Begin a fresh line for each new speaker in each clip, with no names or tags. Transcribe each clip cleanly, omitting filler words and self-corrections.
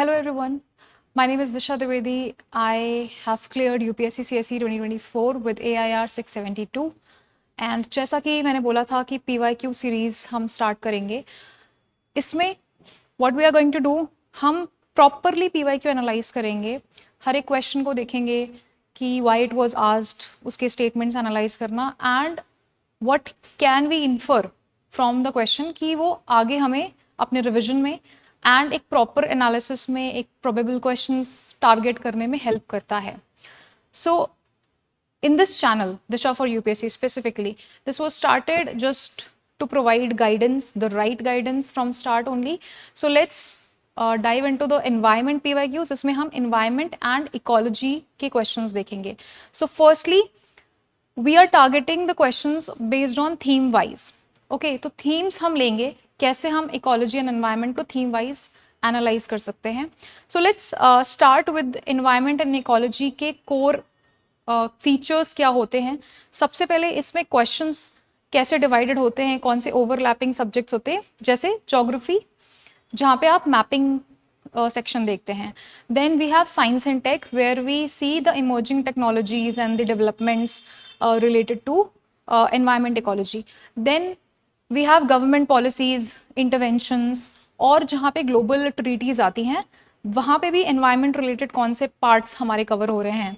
Hello everyone, my name is Disha Dwivedi. I have cleared UPSC CSE 2024 with AIR 672 and जैसा कि मैंने बोला था कि PYQ सीरीज हम स्टार्ट करेंगे। इसमें what we are going to do, हम प्रॉपरली PYQ एनालाइज करेंगे, हर एक क्वेश्चन को देखेंगे कि why it was asked, उसके स्टेटमेंट्स एनालाइज करना and what can we infer from the question कि वो आगे हमें अपने रिविजन में एंड एक प्रॉपर एनालिसिस में एक प्रोबेबल क्वेश्चंस टारगेट करने में हेल्प करता है। सो in this channel, Disha for UPSC specifically, this was started just to provide guidance, the right guidance from start only. So let's dive into the environment PYQs. इसमें हम environment and ecology के questions देखेंगे. So firstly, we are targeting the questions based on theme wise. Okay, तो themes हम लेंगे, कैसे हम ecology and environment को theme wise analyze कर सकते हैं. So let's start with environment and ecology के core फीचर्स क्या होते हैं. सबसे पहले इसमें क्वेश्चंस कैसे डिवाइडेड होते हैं, कौन से ओवरलैपिंग सब्जेक्ट्स होते हैं, जैसे ज्योग्राफी जहाँ पे आप मैपिंग सेक्शन देखते हैं. Then we have science and tech where we see the emerging technologies and the developments related to environment ecology. Then we have government policies, interventions, और जहाँ पे ग्लोबल ट्रीटीज आती हैं वहाँ पे भी एनवायरमेंट रिलेटेड कौन से पार्ट्स हमारे कवर हो रहे हैं.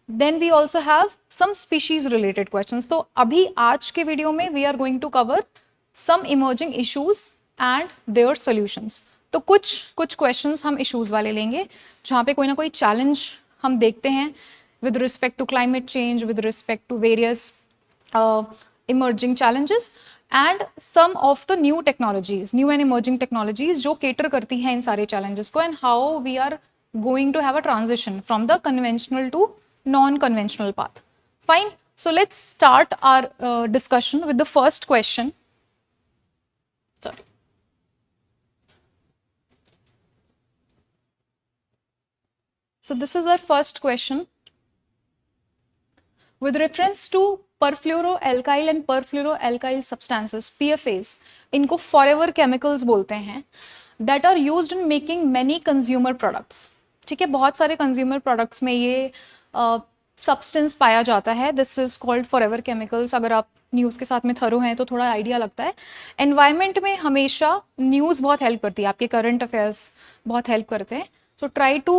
Then we also have some species related questions. तो अभी आज के वीडियो में we are going to cover some emerging issues and their solutions. तो कुछ questions हम issues वाले लेंगे जहाँ पे कोई ना कोई challenge हम देखते हैं with respect to climate change, with respect to various emerging challenges and some of the new technologies, new and emerging technologies जो cater करती हैं इन सारे challenges को, and how we are going to have a transition from the conventional to non-conventional path. Fine. So let's start our discussion with the first question. Sorry. So this is our first question. With reference to perfluoroalkyl and perfluoroalkyl substances, PFAs, इनको forever chemicals बोलते हैं, that are used in making many consumer products. ठीक है, बहुत सारे consumer products में ये substance पाया जाता है. This is called forever chemicals. अगर आप न्यूज़ के साथ में थरो हैं तो थोड़ा आइडिया लगता है. एनवायरनमेंट में हमेशा न्यूज़ बहुत हेल्प करती है, आपके करंट अफेयर्स बहुत हेल्प करते हैं. So try to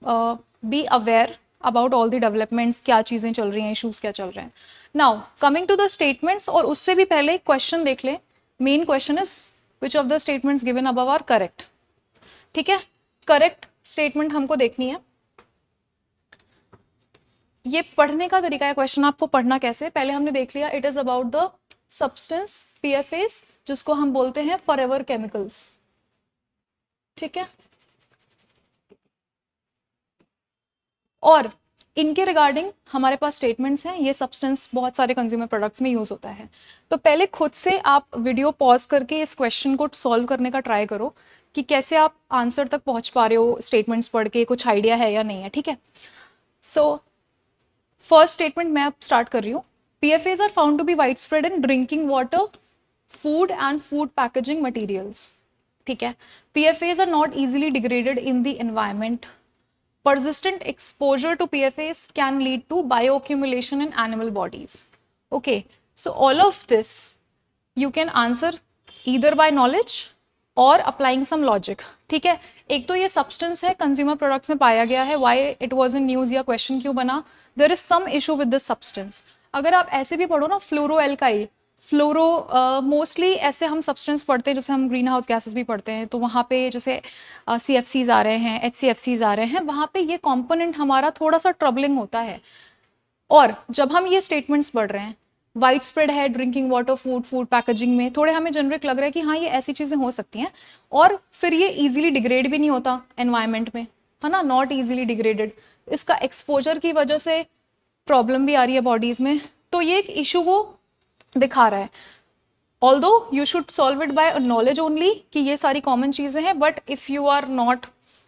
be aware about all the developments, क्या चीज़ें चल रही हैं, इशूज़ क्या चल रहे हैं. Now coming to the statements, और उससे भी पहले क्वेश्चन देख लें. Main question is which of the statements given above are correct. ठीक है, करेक्ट स्टेटमेंट हमको देखनी है. ये पढ़ने का तरीका है, क्वेश्चन आपको पढ़ना कैसे, पहले हमने देख लिया. It is about the substance PFAs जिसको हम बोलते हैं फॉरएवर केमिकल्स. ठीक है, और इनके रिगार्डिंग हमारे पास स्टेटमेंट्स हैं. ये सब्सटेंस बहुत सारे कंज्यूमर प्रोडक्ट्स में यूज होता है. तो पहले खुद से आप वीडियो पॉज करके इस क्वेश्चन को सॉल्व करने का ट्राई करो कि कैसे आप आंसर तक पहुंच पा रहे हो. स्टेटमेंट्स पढ़ के कुछ आइडिया है या नहीं है. ठीक है, सो फर्स्ट स्टेटमेंट मैं अब स्टार्ट कर रही हूँ. PFAs are found to be wide spread in drinking water, food and food packaging materials. ठीक है, PFAs are not easily degraded in the environment. Persistent exposure to PFAs can lead to bioaccumulation in animal bodies. Okay, so all of this you can answer either by knowledge और applying सम logic. ठीक है, एक तो ये substance है, consumer products में पाया गया है. Why it was in news या क्वेश्चन क्यों बना, there is some issue with this substance. अगर आप ऐसे भी पढ़ो ना, फ्लोरोएल्काइल, फ्लोरो मोस्टली ऐसे हम सब्सटेंस पढ़ते हैं जैसे हम ग्रीन हाउस गैसेस भी पढ़ते हैं, तो वहाँ पे जैसे CFCs आ रहे हैं, HCFCs आ रहे हैं, वहाँ पे ये कॉम्पोनेंट हमारा थोड़ा सा ट्रबलिंग होता है. और जब हम ये स्टेटमेंट्स पढ़ रहे हैं, वाइड स्प्रेड है drinking water, food, food packaging में, थोड़े हमें जेनरिक लग रहा है कि हाँ ये ऐसी चीज़ें हो सकती हैं. और फिर ये इजीली डिग्रेड भी नहीं होता एनवायरनमेंट में, है ना, नॉट इजीली डिग्रेडेड. इसका एक्सपोजर की वजह से प्रॉब्लम भी आ रही है बॉडीज में. तो ये एक इशू को दिखा रहा है. Although you should solve it by knowledge only कि ये सारी कॉमन चीज़ें हैं, but if you are not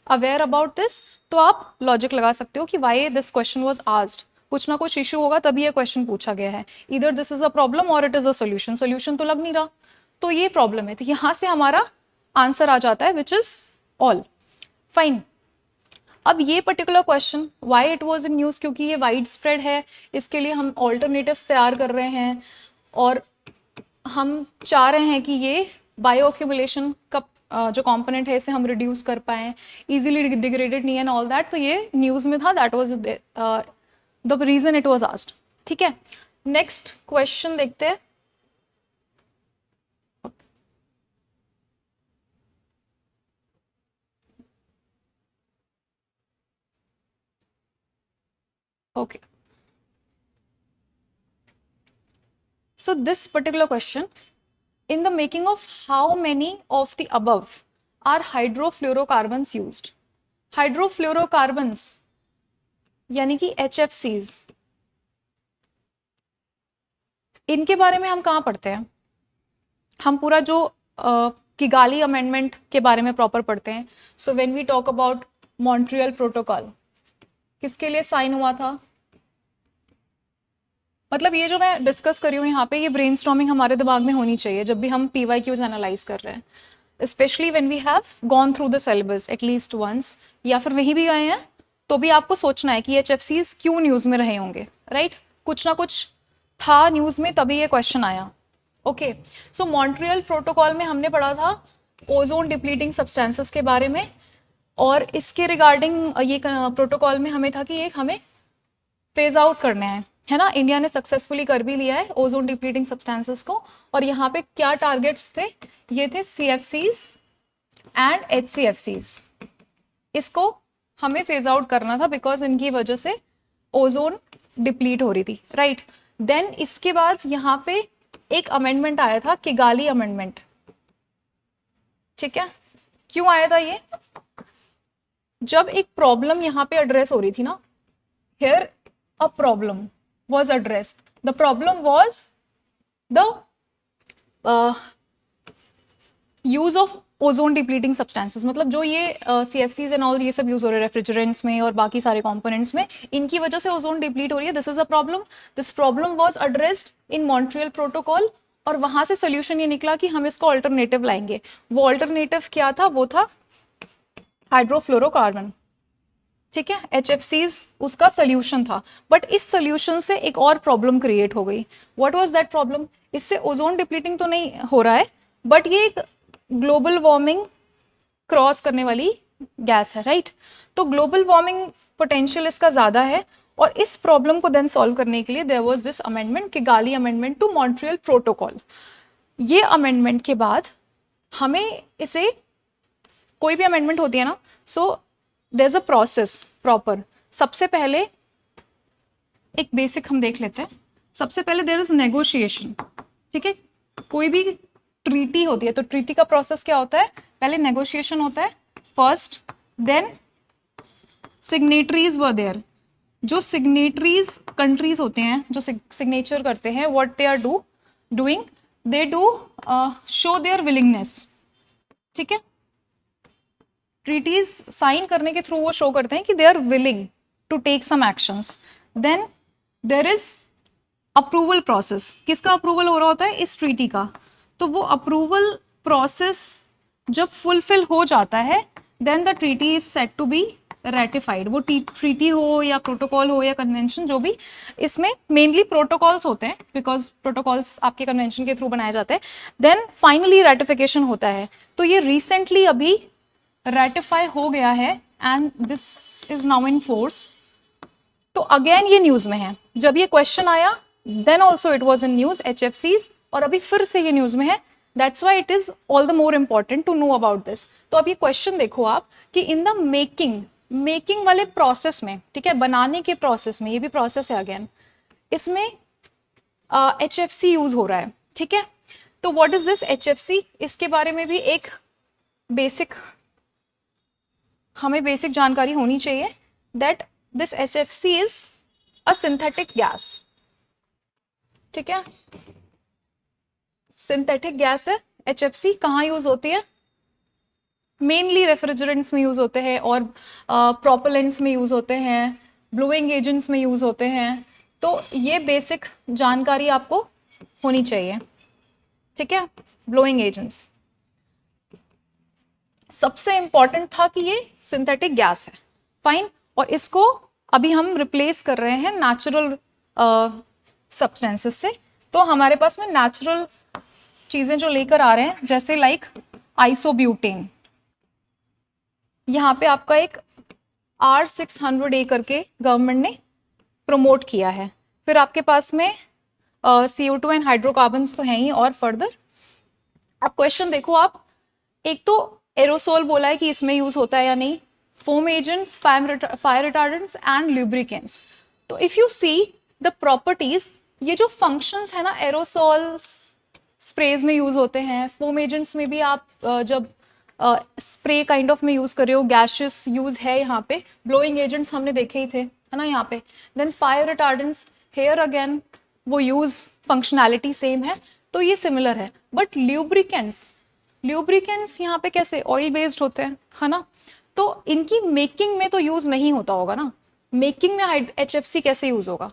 aware about this तो आप लॉजिक लगा सकते हो कि why this question was asked. कुछ ना कुछ इशू होगा तभी ये क्वेश्चन पूछा गया है. इधर दिस इज अ प्रॉब्लम और it is a solution. Solution तो लग नहीं रहा, तो ये प्रॉब्लम है. तो यहाँ से हमारा आंसर आ जाता है विच इज ऑल. फाइन। अब ये particular question why it was in news, क्योंकि ये वाइड स्प्रेड है, इसके लिए हम ऑल्टरनेटिव्स तैयार कर रहे हैं और हम चाह रहे हैं कि ये बायो एक्यूमुलेशन का जो कंपोनेंट है इसे हम रिड्यूस कर पाएँ, इजीली डिग्रेडेड नहीं एंड ऑल दैट। तो ये न्यूज़ में था, that was the reason it was asked. ठीक है, नेक्स्ट क्वेश्चन देखते हैं। Okay, so this particular question, in the making of how many of the above are hydrofluorocarbons used? Hydrofluorocarbons यानी कि HFCs, इनके बारे में हम कहाँ पढ़ते हैं? हम पूरा जो किगाली अमेंडमेंट के बारे में प्रॉपर पढ़ते हैं। So when we talk about Montreal protocol, किसके लिए साइन हुआ था? मतलब ये जो मैं डिस्कस कर रही हूँ यहाँ पे, ये ब्रेनस्टॉर्मिंग हमारे दिमाग में होनी चाहिए जब भी हम PYQs एनालाइज कर रहे हैं, specially when we have gone through the syllabus at least once, या फिर वहीं भी गए हैं तो भी आपको सोचना है कि HFCs क्यों न्यूज़ में रहे होंगे, राइट? कुछ ना कुछ था न्यूज़ में तभी ये क्वेश्चन आया। ओके, सो मॉन्ट्रियल प्रोटोकॉल में हमने पढ़ा था ओजोन डिप्लीटिंग सब्सटेंसेस के बारे में, और इसके रिगार्डिंग ये प्रोटोकॉल में हमें था कि एक हमें फेज आउट करना है ना? इंडिया ने सक्सेसफुली कर भी लिया है ओजोन डिप्लीटिंग सब्सटेंसेस को। और यहाँ पे क्या टारगेट्स थे? ये थे CFCs एंड HCFCs। इसको हमें फेज आउट करना था बिकॉज इनकी वजह से ओजोन डिप्लीट हो रही थी, राइट? देन इसके बाद यहाँ पे एक अमेंडमेंट आया था, किगाली अमेंडमेंट। ठीक है, क्यों आया था ये? जब एक प्रॉब्लम यहाँ पे एड्रेस हो रही थी ना, here a problem was addressed. The problem was the use of ozone depleting substances। मतलब जो ये CFCs एंड ऑल ये सब यूज हो रहे हैं रेफ्रिजरेंट्स में और बाकी सारे कंपोनेंट्स में, इनकी वजह से ओजोन डिप्लीट हो रही है। This is a problem, this problem was addressed in Montreal protocol, और वहां से सोल्यूशन ये निकला कि हम इसको अल्टरनेटिव लाएंगे। वो अल्टरनेटिव क्या था? वो था हाइड्रोफ्लोरोकार्बन। ठीक है, HFCs उसका सोल्यूशन था, बट इस सोल्यूशन से एक और प्रॉब्लम क्रिएट हो गई। What was that problem? इससे ओजोन डिप्लीटिंग तो नहीं हो रहा है, बट ये एक ग्लोबल वार्मिंग क्रॉस करने वाली गैस है, राइट? तो ग्लोबल वार्मिंग पोटेंशियल इसका ज्यादा है, और इस प्रॉब्लम को देन सॉल्व करने के लिए there was this amendment, Kigali amendment to Montreal protocol. ये अमेंडमेंट के बाद हमें इसे, कोई भी अमेंडमेंट होती है ना, so there is a process proper. सबसे पहले एक बेसिक हम देख लेते हैं। सबसे पहले देयर इज नेगोशिएशन। ठीक है, कोई भी ट्रीटी होती है तो ट्रीटी का प्रोसेस क्या होता है? पहले नेगोशिएशन होता है first, then signatories were there. जो सिग्नेटरीज कंट्रीज होते हैं जो सिग्नेचर करते हैं, what they are doing, they do show their willingness. ठीक है, ट्रीटीज साइन करने के थ्रू वो शो करते हैं कि they are willing to take some actions. Then there is approval process. किसका अप्रूवल हो रहा होता है? इस ट्रीटी का। तो वो अप्रूवल प्रोसेस जब फुलफिल हो जाता है, then the treaty is set to be ratified. वो ट्रीटी हो या प्रोटोकॉल हो या कन्वेंशन, जो भी, इसमें मेनली प्रोटोकॉल्स होते हैं बिकॉज प्रोटोकॉल्स आपके कन्वेंशन के थ्रू बनाए जाते हैं। देन फाइनली रेटिफिकेशन होता है। तो ये रिसेंटली अभी रेटिफाई हो गया है and this is now in force. तो अगेन ये न्यूज में है। जब ये क्वेश्चन आया then also it was in news, HFCs, और अभी फिर से ये न्यूज में है। That's why it is all the more important to know about this. तो अब ये क्वेश्चन देखो आप कि इन द मेकिंग वाले प्रोसेस में, ठीक है, बनाने के प्रोसेस में, ये भी प्रोसेस है अगेन, इसमें HFC यूज हो रहा है। ठीक है, तो व्हाट इज दिस HFC? इसके बारे में भी एक बेसिक, हमें बेसिक जानकारी होनी चाहिए that this HFC is a synthetic gas. ठीक है, सिंथेटिक गैस है HFC। कहाँ यूज होती है? मेनली रेफ्रिजरेंट्स में यूज होते हैं, और प्रोपेलेंट्स में यूज होते हैं, ब्लोइंग एजेंट्स में यूज होते हैं। तो ये बेसिक जानकारी आपको होनी चाहिए। ठीक है, ब्लोइंग एजेंट्स। सबसे इंपॉर्टेंट था कि ये सिंथेटिक गैस है, फाइन, और इसको अभी हम रिप्लेस कर रहे हैं नेचुरल सब्सटेंसेस से। तो हमारे पास में नेचुरल चीजें जो लेकर आ रहे हैं, जैसे लाइक आइसोब्यूटेन, यहाँ पे आपका एक R600A करके गवर्नमेंट ने प्रमोट किया है। फिर आपके पास में CO2 एंड हाइड्रोकार्बन्स तो हैं ही, और फर्दर आप क्वेश्चन देखो, आप एक तो एरोसोल बोला है कि इसमें यूज होता है या नहीं, foam agents, fire retardants and lubricants. तो if you see the properties, ये जो फंक्शंस है ना, एरोसोल्स स्प्रेज में यूज होते हैं, फोम एजेंट्स में भी आप जब स्प्रे काइंड ऑफ में यूज कर रहे हो, गैसेस यूज है यहाँ पे, ब्लोइंग एजेंट्स हमने देखे ही थे, है ना यहाँ पे। Then fire retardants, here again वो यूज फंक्शनैलिटी सेम है, तो ये सिमिलर है। बट ल्यूब्रिकेंट्स यहाँ पे कैसे ऑयल बेस्ड होते हैं, है ना, तो इनकी मेकिंग में तो यूज नहीं होता होगा ना, मेकिंग में HFC कैसे यूज होगा,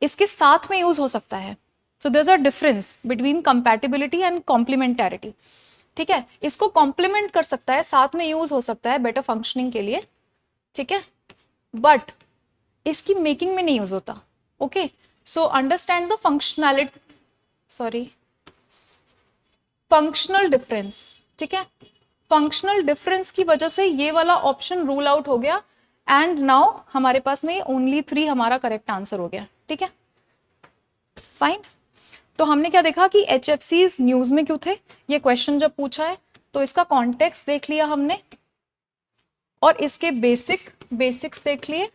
इसके साथ में यूज हो सकता है। So there is a difference between compatibility and complementarity, ठीक है, इसको कॉम्प्लीमेंट कर सकता है, साथ में यूज हो सकता है बेटर फंक्शनिंग के लिए, ठीक है, बट इसकी मेकिंग में नहीं यूज होता। Okay, so understand the functional difference, ठीक है, फंक्शनल डिफरेंस की वजह से ये वाला ऑप्शन रूल आउट हो गया, एंड नाउ हमारे पास में ओनली 3 हमारा करेक्ट आंसर हो गया, ठीक है, फाइन। तो हमने क्या देखा कि HFCs न्यूज में क्यों थे, ये क्वेश्चन जब पूछा है तो इसका कॉन्टेक्स्ट देख लिया हमने, और इसके बेसिक्स देख लिए,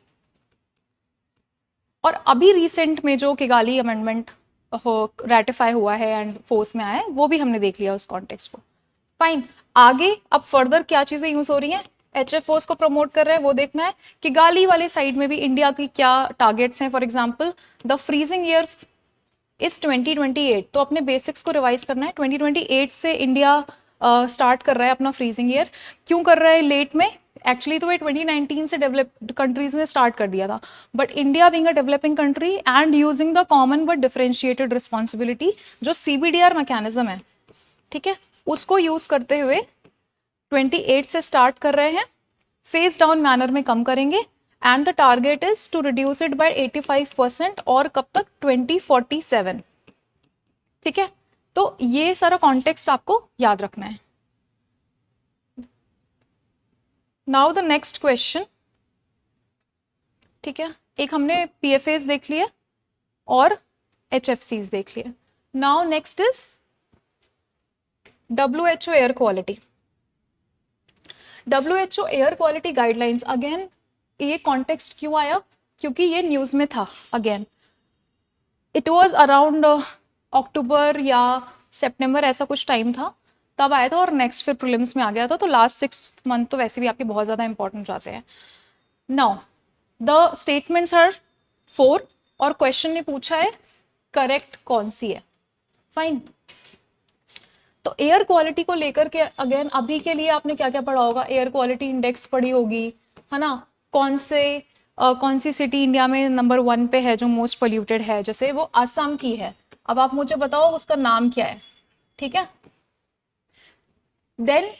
और अभी रिसेंट में जो किगाली अमेंडमेंट रेटिफाई हुआ है एंड फोर्स में आया है, वो भी हमने देख लिया उस कॉन्टेक्स्ट को, फाइन। आगे अब फर्दर क्या चीजें यूज हो रही हैं, HFOs को प्रमोट कर रहे हैं, वो देखना है। किगाली वाले साइड में भी इंडिया की क्या टारगेट्स हैं, for example the freezing year इस 2028, तो अपने बेसिक्स को रिवाइज करना है। 2028 से इंडिया स्टार्ट कर रहा है अपना फ्रीजिंग ईयर, क्यों कर रहा है लेट में, एक्चुअली तो ये 2019 से डेवलप्ड कंट्रीज ने स्टार्ट कर दिया था, but India being a developing country and using the common but differentiated responsibility, जो CBDR मैकेनिज्म है, ठीक है, उसको यूज करते हुए 28 से स्टार्ट कर रहे हैं, फेज डाउन मैनर में कम करेंगे, and the target is to reduce it by 85%, और कब तक, 2047, ठीक है। तो ये सारा कॉन्टेक्स्ट आपको याद रखना है। नाउ द नेक्स्ट क्वेश्चन, ठीक है, एक हमने PFAs देख लिए और HFCs देख लिए। Now next is WHO air quality. WHO air quality guidelines, again ये कॉन्टेक्स्ट क्यों आया, क्योंकि ये न्यूज में था, अगेन इट वाज अराउंड अक्टूबर या सितंबर, ऐसा कुछ टाइम था, तब आया था, और नेक्स्ट फिर प्रीलिम्स में आ गया था, तो लास्ट 6 मंथ तो वैसे भी आपके बहुत ज्यादा इंपॉर्टेंट जाते हैं। नाउ द स्टेटमेंट्स आर 4, और क्वेश्चन ने पूछा है करेक्ट कौन सी है, फाइन। तो एयर क्वालिटी को लेकर के अगेन अभी के लिए आपने क्या क्या पढ़ा होगा, एयर क्वालिटी इंडेक्स पढ़ी होगी, है ना, कौन सी सिटी इंडिया में नंबर 1 पे है जो मोस्ट पोल्यूटेड है, जैसे वो असम की है, अब आप मुझे बताओ उसका नाम क्या है, ठीक है। देन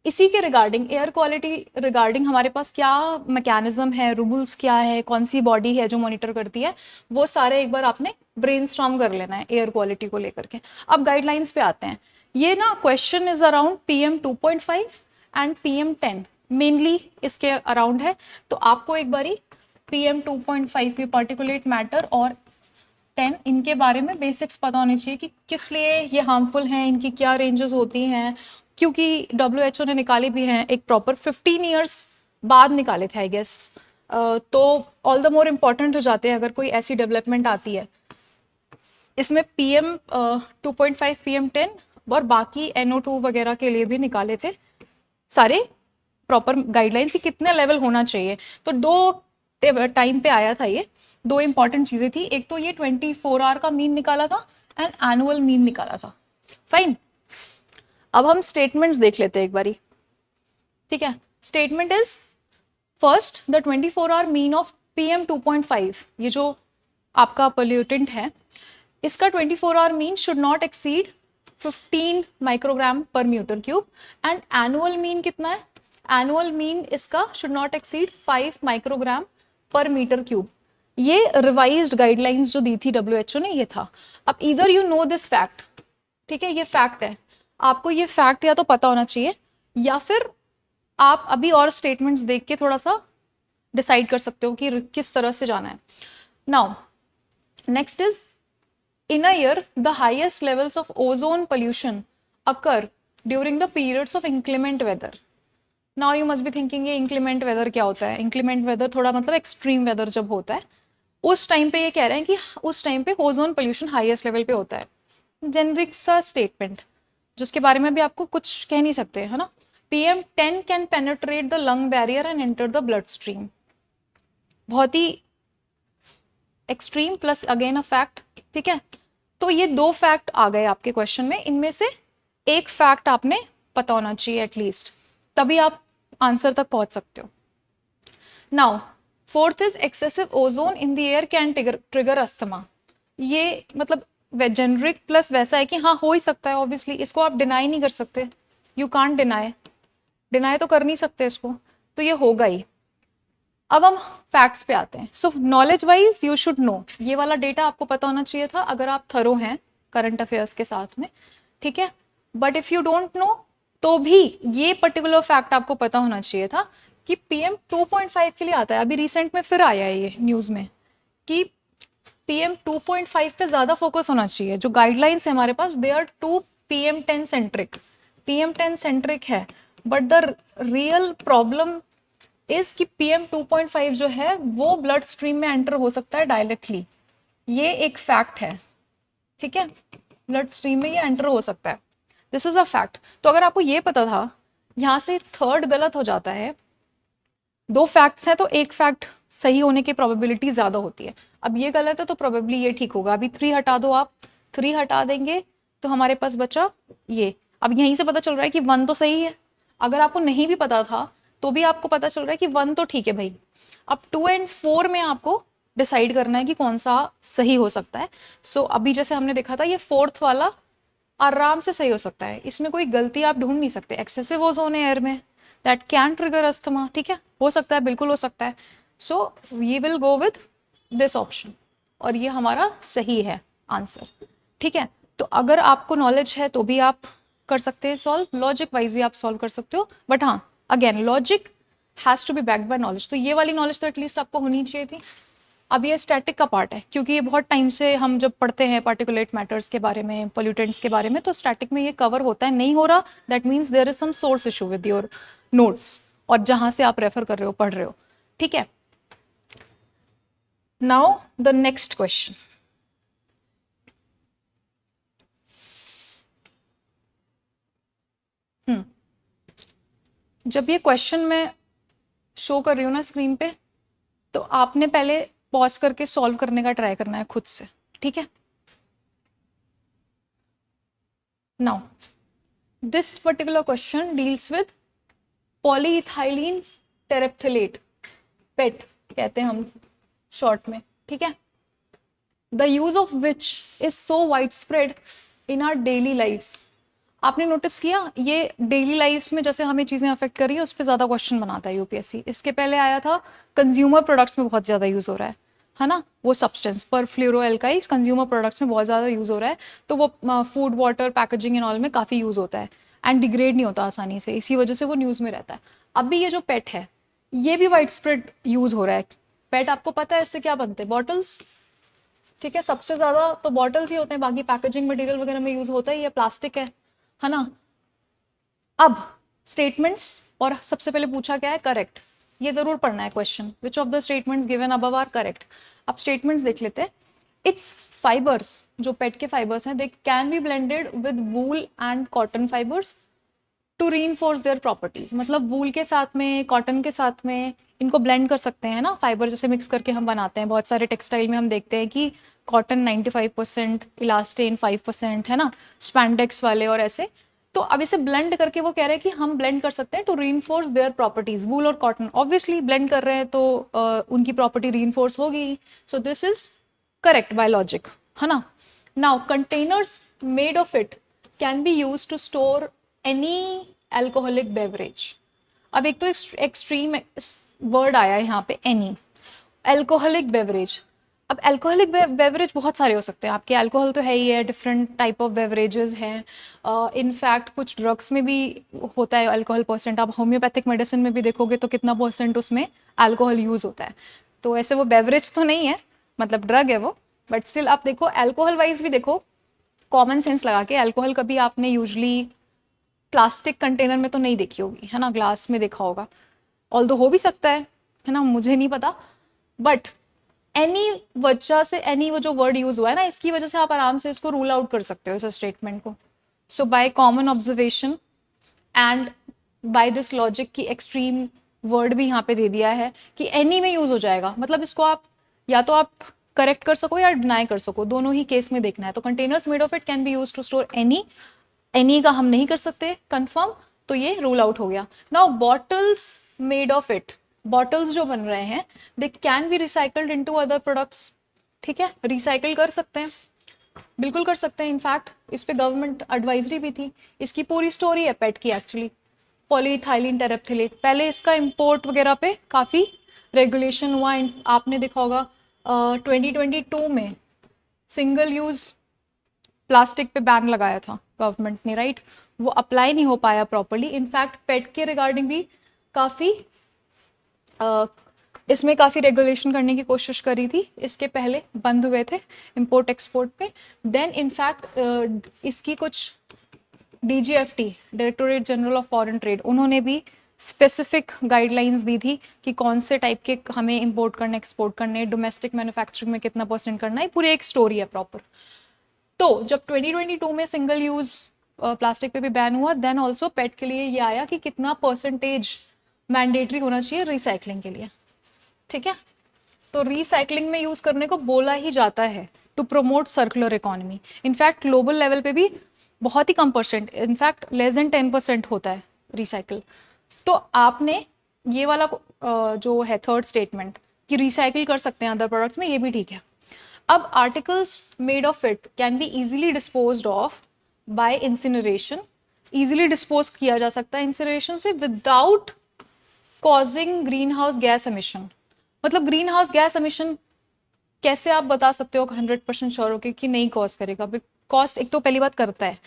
इसी के रिगार्डिंग, एयर क्वालिटी रिगार्डिंग हमारे पास क्या मैकेनिज्म है, रूल्स क्या है, कौन सी बॉडी है जो मॉनिटर करती है, वो सारे एक बार आपने ब्रेनस्टॉर्म कर लेना है एयर क्वालिटी को लेकर के। अब गाइडलाइंस पे आते हैं, ये ना question is around PM 2.5 and PM 10, mainly इसके अराउंड है, तो आपको एक बारी PM 2.5 की पार्टिकुलेट मैटर और 10 इनके बारे में बेसिक्स पता होने चाहिए कि किस लिए ये हार्मफुल हैं, इनकी क्या रेंजेस होती हैं, क्योंकि WHO ने निकाले भी हैं एक प्रॉपर 15 ईयर्स बाद निकाले थे आई गेस, तो ऑल द मोर इम्पॉर्टेंट हो जाते हैं अगर कोई ऐसी डेवलपमेंट आती है। इसमें PM 2.5, PM 10 और बाकी NO2 वगैरह के लिए भी निकाले थे सारे प्रॉपर गाइडलाइंस की कितने लेवल होना चाहिए। तो 2 टाइम पे आया था ये, 2 इंपॉर्टेंट चीजें थी, एक तो ये 24 आवर का मीन निकाला था एंड एनुअल मीन निकाला था, फाइन। अब हम स्टेटमेंट्स देख लेते हैं एक बारी, ठीक है। Statement is first, the 24 hour mean of PM 2.5, ये जो आपका पोल्यूटेंट है, इसका 24 hour mean should not exceed 15 microgram per metre cube and annual mean कितना है, एनुअल मीन इसका should not exceed 5 microgram per metre cube. ये रिवाइज्ड गाइडलाइंस जो दी थी WHO ने ये था। अब इधर यू नो दिस फैक्ट, ठीक है, ये फैक्ट है, आपको ये फैक्ट या तो पता होना चाहिए या फिर आप अभी और स्टेटमेंट्स देख के थोड़ा सा डिसाइड कर सकते हो कि किस तरह से जाना है। Now next is in a year the highest levels of ozone pollution occur during the periods of inclement weather. Now you must be thinking ये inclement weather क्या होता है? inclement weather थोड़ा मतलब extreme weather जब होता है उस टाइम पे ये कह रहे हैं कि उस टाइम पे ओजोन पोल्यूशन हाईएस्ट लेवल पे होता है। जेनरिक सा स्टेटमेंट जिसके बारे में भी आपको कुछ कह नहीं सकते, है ना। PM10 can penetrate the lung barrier and enter the blood stream. बहुत ही extreme plus again a fact, ठीक है। तो ये दो फैक्ट आ गए आपके क्वेश्चन में, इनमें से एक फैक्ट आपने पता होना चाहिए एटलीस्ट, तभी आप आंसर तक पहुंच सकते हो। Now fourth is excessive ozone in the air can trigger asthma. ये मतलब जेनरिक प्लस वैसा है कि हाँ हो ही सकता है, ऑब्वियसली इसको आप डिनाई नहीं कर सकते, यू कांट डिनाई तो कर नहीं सकते इसको, तो ये होगा ही। अब हम फैक्ट्स पे आते हैं। सो knowledge wise you should know, ये वाला डेटा आपको पता होना चाहिए था अगर आप थरो हैं करंट अफेयर्स के साथ में, ठीक है। But if you don't know तो भी ये पर्टिकुलर फैक्ट आपको पता होना चाहिए था कि PM 2.5 के लिए आता है। अभी रिसेंट में फिर आया है ये न्यूज में कि PM 2.5 पे ज्यादा फोकस होना चाहिए। जो गाइडलाइंस है हमारे पास they are too PM10 centric, PM10 centric है, but the real problem is कि PM 2.5 जो है वो ब्लड स्ट्रीम में एंटर हो सकता है डायरेक्टली, ये एक फैक्ट है, ठीक है। ब्लड स्ट्रीम में ये एंटर हो सकता है, दिस इज अ फैक्ट। तो अगर आपको ये पता था, यहाँ से थर्ड गलत हो जाता है। दो फैक्ट्स हैं तो एक फैक्ट सही होने की प्रोबेबिलिटी ज्यादा होती है। अब ये गलत है तो प्रोबेबली ये ठीक होगा। अभी 3 हटा दो आप, 3 हटा देंगे तो हमारे पास बचा ये। अब यहीं से पता चल रहा है कि 1 तो सही है। अगर आपको नहीं भी पता था तो भी आपको पता चल रहा है कि 1 तो ठीक है भाई। अब 2 एंड 4 में आपको डिसाइड करना है कि कौन सा सही हो सकता है। सो अभी जैसे हमने देखा था ये फोर्थ वाला आराम से सही हो सकता है, इसमें कोई गलती आप ढूंढ नहीं सकते। एक्सेसिव ओजोन है एयर में, दैट कैन ट्रिगर अस्थमा, ठीक है, हो सकता है, बिल्कुल हो सकता है। So we will go with this option और ये हमारा सही है आंसर, ठीक है। तो अगर आपको नॉलेज है तो भी आप कर सकते हैं सॉल्व, लॉजिक वाइज भी आप सॉल्व कर सकते हो, बट हाँ again logic has to be backed by knowledge. तो ये वाली नॉलेज तो एटलीस्ट आपको होनी चाहिए थी। अब ये स्टैटिक का पार्ट है क्योंकि ये बहुत टाइम से हम जब पढ़ते हैं पार्टिकुलेट मैटर्स के बारे में, पोल्यूटेंट्स के बारे में, तो स्टैटिक में ये कवर होता है। नहीं हो रहा that means there is some source issue with your notes और जहां से आप रेफर कर रहे हो, पढ़ रहे हो, ठीक है। नाउ द नेक्स्ट क्वेश्चन, जब ये क्वेश्चन मैं शो कर रही हूँ ना स्क्रीन पे, तो आपने पहले पॉज करके सॉल्व करने का ट्राई करना है खुद से, ठीक है। Now this particular question deals with polyethylene terephthalate, PET कहते हैं हम शॉर्ट में, ठीक है। The use of which is so wide spread in our daily lifes. आपने नोटिस किया ये डेली लाइफ्स में जैसे हमें चीजें अफेक्ट कर रही है उस पर ज्यादा क्वेश्चन बनाता है यूपीएससी। इसके पहले आया था कंज्यूमर प्रोडक्ट्स में बहुत ज्यादा यूज हो रहा है ना, वो सब्सटेंस पर फ्लोरोएल्काइल्स कंज्यूमर प्रोडक्ट्स में बहुत ज्यादा यूज हो रहा है, तो वो food water packaging and all में काफी यूज होता है एंड डिग्रेड नहीं होता आसानी से, इसी वजह से वो न्यूज में रहता है। अभी ये जो पेट है ये भी वाइड स्प्रेड यूज हो रहा है। पेट आपको पता है इससे क्या बनते हैं, बॉटल्स, ठीक है। सबसे ज्यादा तो बॉटल्स ही होते हैं, बाकी पैकेजिंग मटेरियल वगैरह में यूज होता है ये प्लास्टिक है ना। अब स्टेटमेंट्स, और सबसे पहले पूछा क्या है, करेक्ट, ये जरूर पढ़ना है question, which of the statements given above are correct. अब स्टेटमेंट्स देख लेते हैं। इट्स फाइबर्स, जो पेट के फाइबर्स हैं, they can be blended with wool and cotton fibres to reinforce their properties. मतलब वूल के साथ में, कॉटन के साथ में इनको ब्लेंड कर सकते हैं ना, फाइबर जैसे मिक्स करके हम बनाते हैं। बहुत सारे टेक्सटाइल में हम देखते हैं कि कॉटन 95%, इलास्टेन 5%, है ना, स्पैंडेक्स वाले और ऐसे। तो अब इसे ब्लेंड करके वो कह रहे हैं कि हम ब्लेंड कर सकते हैं टू रीइंफोर्स देयर प्रॉपर्टीज। वूल और कॉटन ऑब्वियसली ब्लेंड कर रहे हैं तो उनकी प्रॉपर्टी रीइंफोर्स होगी। So this is correct by logic, है ना। Now containers made of it can be use to store any alcoholic beverage. अब एक तो एक्सट्रीम वर्ड आया है यहाँ पे, एनी अल्कोहलिक बेवरेज। अब अल्कोहलिक बेवरेज बहुत सारे हो सकते हैं आपके, अल्कोहल तो है ही है, डिफरेंट टाइप ऑफ बेवरेजेस हैं। इनफैक्ट कुछ ड्रग्स में भी होता है अल्कोहल परसेंट, आप होम्योपैथिक मेडिसिन में भी देखोगे तो कितना परसेंट उसमें अल्कोहल यूज होता है। तो ऐसे वो बेवरेज तो नहीं है, मतलब ड्रग है वो, बट स्टिल आप देखो अल्कोहल वाइज भी देखो, कॉमन सेंस लगा के अल्कोहल कभी आपने यूजली प्लास्टिक कंटेनर में तो नहीं देखी होगी, है ना, ग्लास में देखा होगा, ऑल हो भी सकता है ना, मुझे नहीं पता, बट एनी वजह से, एनी वो जो वर्ड यूज हुआ है ना, इसकी वजह से आप आराम से इसको रूल आउट कर सकते हो इस स्टेटमेंट को। So by common observation and by this logic की एक्सट्रीम वर्ड भी यहाँ पे दे दिया है कि एनी में यूज हो जाएगा, मतलब इसको आप या तो आप करेक्ट कर सको या डिनाई कर सको, दोनों ही केस में देखना है। तो containers made of it can be use to store any, any का हम नहीं कर सकते कंफर्म, तो ये रूल आउट हो गया। Now bottles made of it, bottles जो बन रहे हैं they can B recycled into other products. ठीक है, रिसाइकल कर सकते हैं, बिल्कुल कर सकते हैं। इनफैक्ट इस पे गवर्नमेंट एडवाइजरी भी थी, इसकी पूरी स्टोरी है पेट की एक्चुअली, पॉलीइथाइलिन टेरेप्थिलेट। पहले इसका इंपोर्ट वगैरह पे काफ़ी रेगुलेशन हुआ, आपने देखा होगा 2022 में सिंगल यूज प्लास्टिक पे बैन लगाया था गवर्नमेंट ने, राइट, वो अप्लाई नहीं हो पाया प्रॉपरली। इनफैक्ट पेट के रिगार्डिंग भी काफ़ी इसमें काफ़ी रेगुलेशन करने की कोशिश करी थी, इसके पहले बंद हुए थे इंपोर्ट एक्सपोर्ट पे। देन इनफैक्ट इसकी कुछ DGFT, directorate general of foreign trade, उन्होंने भी स्पेसिफिक गाइडलाइंस दी थी कि कौन से टाइप के हमें इंपोर्ट करने एक्सपोर्ट करने, डोमेस्टिक मैन्युफैक्चरिंग में कितना % करना है, पूरी एक स्टोरी है प्रॉपर। तो जब 2022 में सिंगल यूज प्लास्टिक पे भी बैन हुआ, देन ऑल्सो पेट के लिए ये आया कि कितना % मैंडेटरी होना चाहिए रिसाइकलिंग के लिए। ठीक है, तो रिसाइकलिंग में यूज करने को बोला ही जाता है to promote circular economy. In fact global level पे भी बहुत ही कम %, इनफैक्ट लेस देन 10% होता है रिसाइकल। तो आपने ये वाला जो है थर्ड स्टेटमेंट कि रिसाइकिल कर सकते हैं अदर प्रोडक्ट्स में, ये भी ठीक है। अब articles made of it can be easily disposed of by incineration, easily dispose किया जा सकता है इंसिनरेशन से without causing green house gas emission. मतलब ग्रीन हाउस गैस एमिशन कैसे आप बता सकते हो 100% श्योर हो कि नहीं कॉज करेगा? बिकॉज एक तो पहली बात करता है,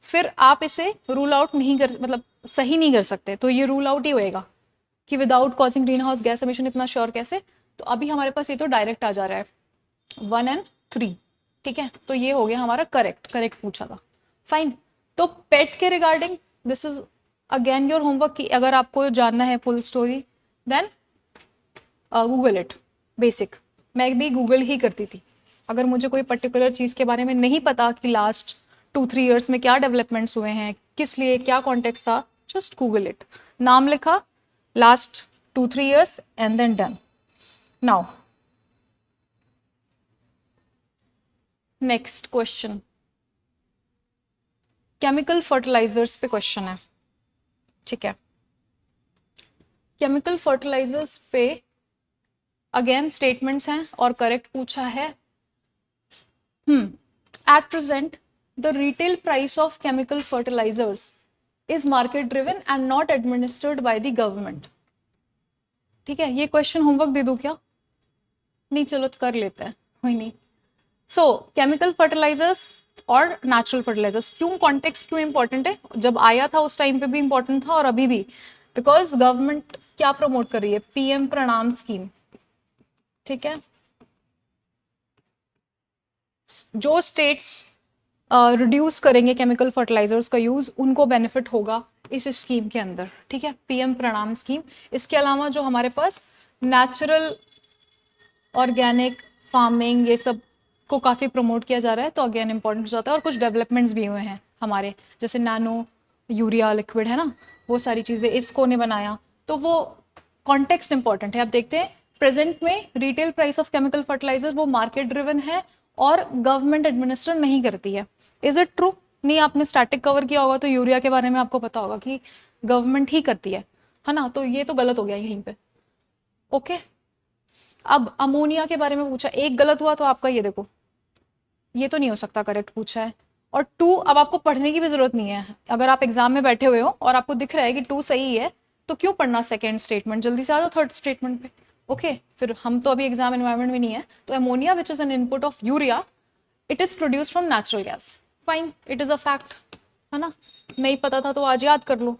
फिर आप इसे रूल आउट नहीं कर, मतलब सही नहीं कर सकते, तो ये रूल आउट ही होएगा कि without causing green house gas emission, इतना श्योर कैसे? तो अभी हमारे पास ये तो डायरेक्ट आ जा रहा है 1 and 3। ठीक है, तो ये हो गया हमारा करेक्ट पूछा था, फाइन। तो पेट के regarding this is again your homework कि अगर आपको जानना है full story then Google it. Basic मैं भी गूगल ही करती थी, अगर मुझे कोई पर्टिकुलर चीज़ के बारे में नहीं पता कि लास्ट 2-3 ईयर्स में क्या डेवलपमेंट्स हुए हैं, किस लिए, क्या कॉन्टेक्स्ट था, जस्ट गूगल इट, नाम लिखा, last 2-3 years and then done. Now next question, chemical fertilisers पे क्वेश्चन है। ठीक है, केमिकल फर्टिलाइजर्स पे अगेन स्टेटमेंट्स हैं और करेक्ट पूछा है। At present the retail price of chemical fertilisers is market driven and not administered by the government. ठीक है, ये क्वेश्चन होमवर्क दे दूं क्या? नहीं, चलो तो कर लेते हैं, कोई नहीं। सो केमिकल फर्टिलाइजर्स और नेचुरल फर्टिलाइजर्स, क्यों कॉन्टेक्स्ट क्यों इंपॉर्टेंट है? जब आया था उस टाइम पे भी इंपॉर्टेंट था और अभी भी, बिकॉज गवर्नमेंट क्या प्रमोट कर रही है? PM प्रणाम स्कीम। ठीक है, जो स्टेट्स रिड्यूस करेंगे केमिकल फर्टिलाइजर्स का यूज, उनको बेनिफिट होगा इस स्कीम के अंदर। ठीक है, PM प्रणाम स्कीम। इसके अलावा जो हमारे पास नेचुरल ऑर्गेनिक फार्मिंग, ये सब को काफ़ी प्रमोट किया जा रहा है, तो अगेन इंपॉर्टेंट हो जाता है। और कुछ डेवलपमेंट्स भी हुए हैं हमारे, जैसे नैनो यूरिया लिक्विड है ना, वो सारी चीज़ें इफ्को ने बनाया, तो वो कॉन्टेक्स्ट इंपॉर्टेंट है। अब देखते हैं प्रेजेंट में retail price of chemical fertiliser वो मार्केट ड्रिवन है और गवर्नमेंट एडमिनिस्टर नहीं करती है। Is it true? नहीं, आपने स्टैटिक कवर किया होगा तो यूरिया के बारे में आपको पता होगा कि गवर्नमेंट ही करती है ना, तो ये तो गलत हो गया यहीं पे। ओके, अब अमोनिया के बारे में पूछा, एक गलत हुआ तो आपका ये देखो, ये तो नहीं हो सकता करेक्ट पूछा है। और 2 अब आपको पढ़ने की भी जरूरत नहीं है। अगर आप एग्जाम में बैठे हुए हो और आपको दिख रहा है कि 2 सही है, तो क्यों पढ़ना सेकेंड स्टेटमेंट, जल्दी से आ जाओ थर्ड स्टेटमेंट पे। ओके फिर हम तो अभी एग्जाम एनवायरमेंट में नहीं है। तो ammonia which is an input of urea, it is produce from natural gas, fine, it is a fact, है ना। नहीं पता था तो आज याद कर लो।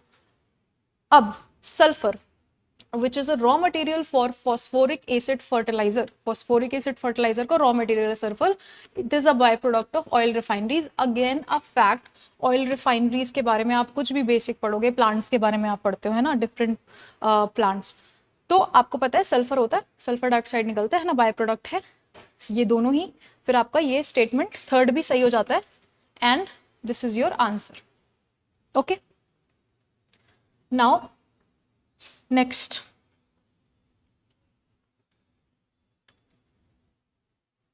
अब sulphur which is a raw material for phosphoric acid fertiliser, phosphoric acid fertiliser का रॉ मटेरियल है sulphur, it is a by product of oil refineries, again a fact. Oil refineries के बारे में आप कुछ भी बेसिक पढ़ोगे, प्लांट्स के बारे में आप पढ़ते हो, है ना, डिफरेंट प्लांट्स, तो आपको पता है सल्फर होता है, सल्फर डाइऑक्साइड निकलता है ना, बाय प्रोडक्ट है ये दोनों ही। फिर आपका ये स्टेटमेंट थर्ड भी सही हो जाता है and this is your answer. Okay now next,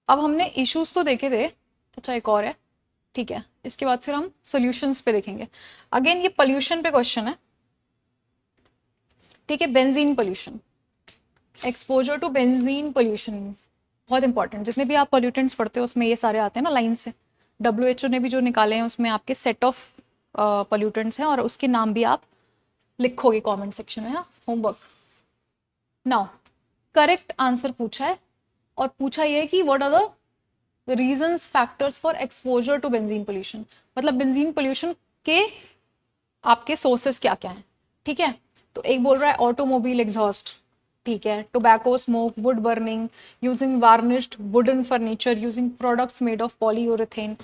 अब हमने इश्यूज तो देखे थे, अच्छा एक और है, ठीक है, इसके बाद फिर हम सॉल्यूशंस पे देखेंगे। अगेन ये पोल्यूशन पे क्वेश्चन है, ठीक है, benzene pollution, exposure to benzene pollution, बहुत इंपॉर्टेंट। जितने भी आप पोल्यूटेंट्स पढ़ते हो उसमें ये सारे आते हैं ना लाइन से, WHO ने भी जो निकाले हैं उसमें आपके सेट ऑफ पोल्यूटेंट्स हैं और उसके नाम भी आप लिखोगे कमेंट सेक्शन में ना, होमवर्क। नाउ करेक्ट आंसर पूछा है और पूछा ये है कि what are the reasons factors for exposure to benzene pollution, मतलब बेंजीन पोल्यूशन के आपके सोर्सेस क्या क्या हैं, ठीक है। तो एक बोल रहा है ऑटोमोबाइल एग्जॉस्ट, ठीक है, tobacco smoke, wood burning, using varnished wooden furniture, using products made of polyurethane.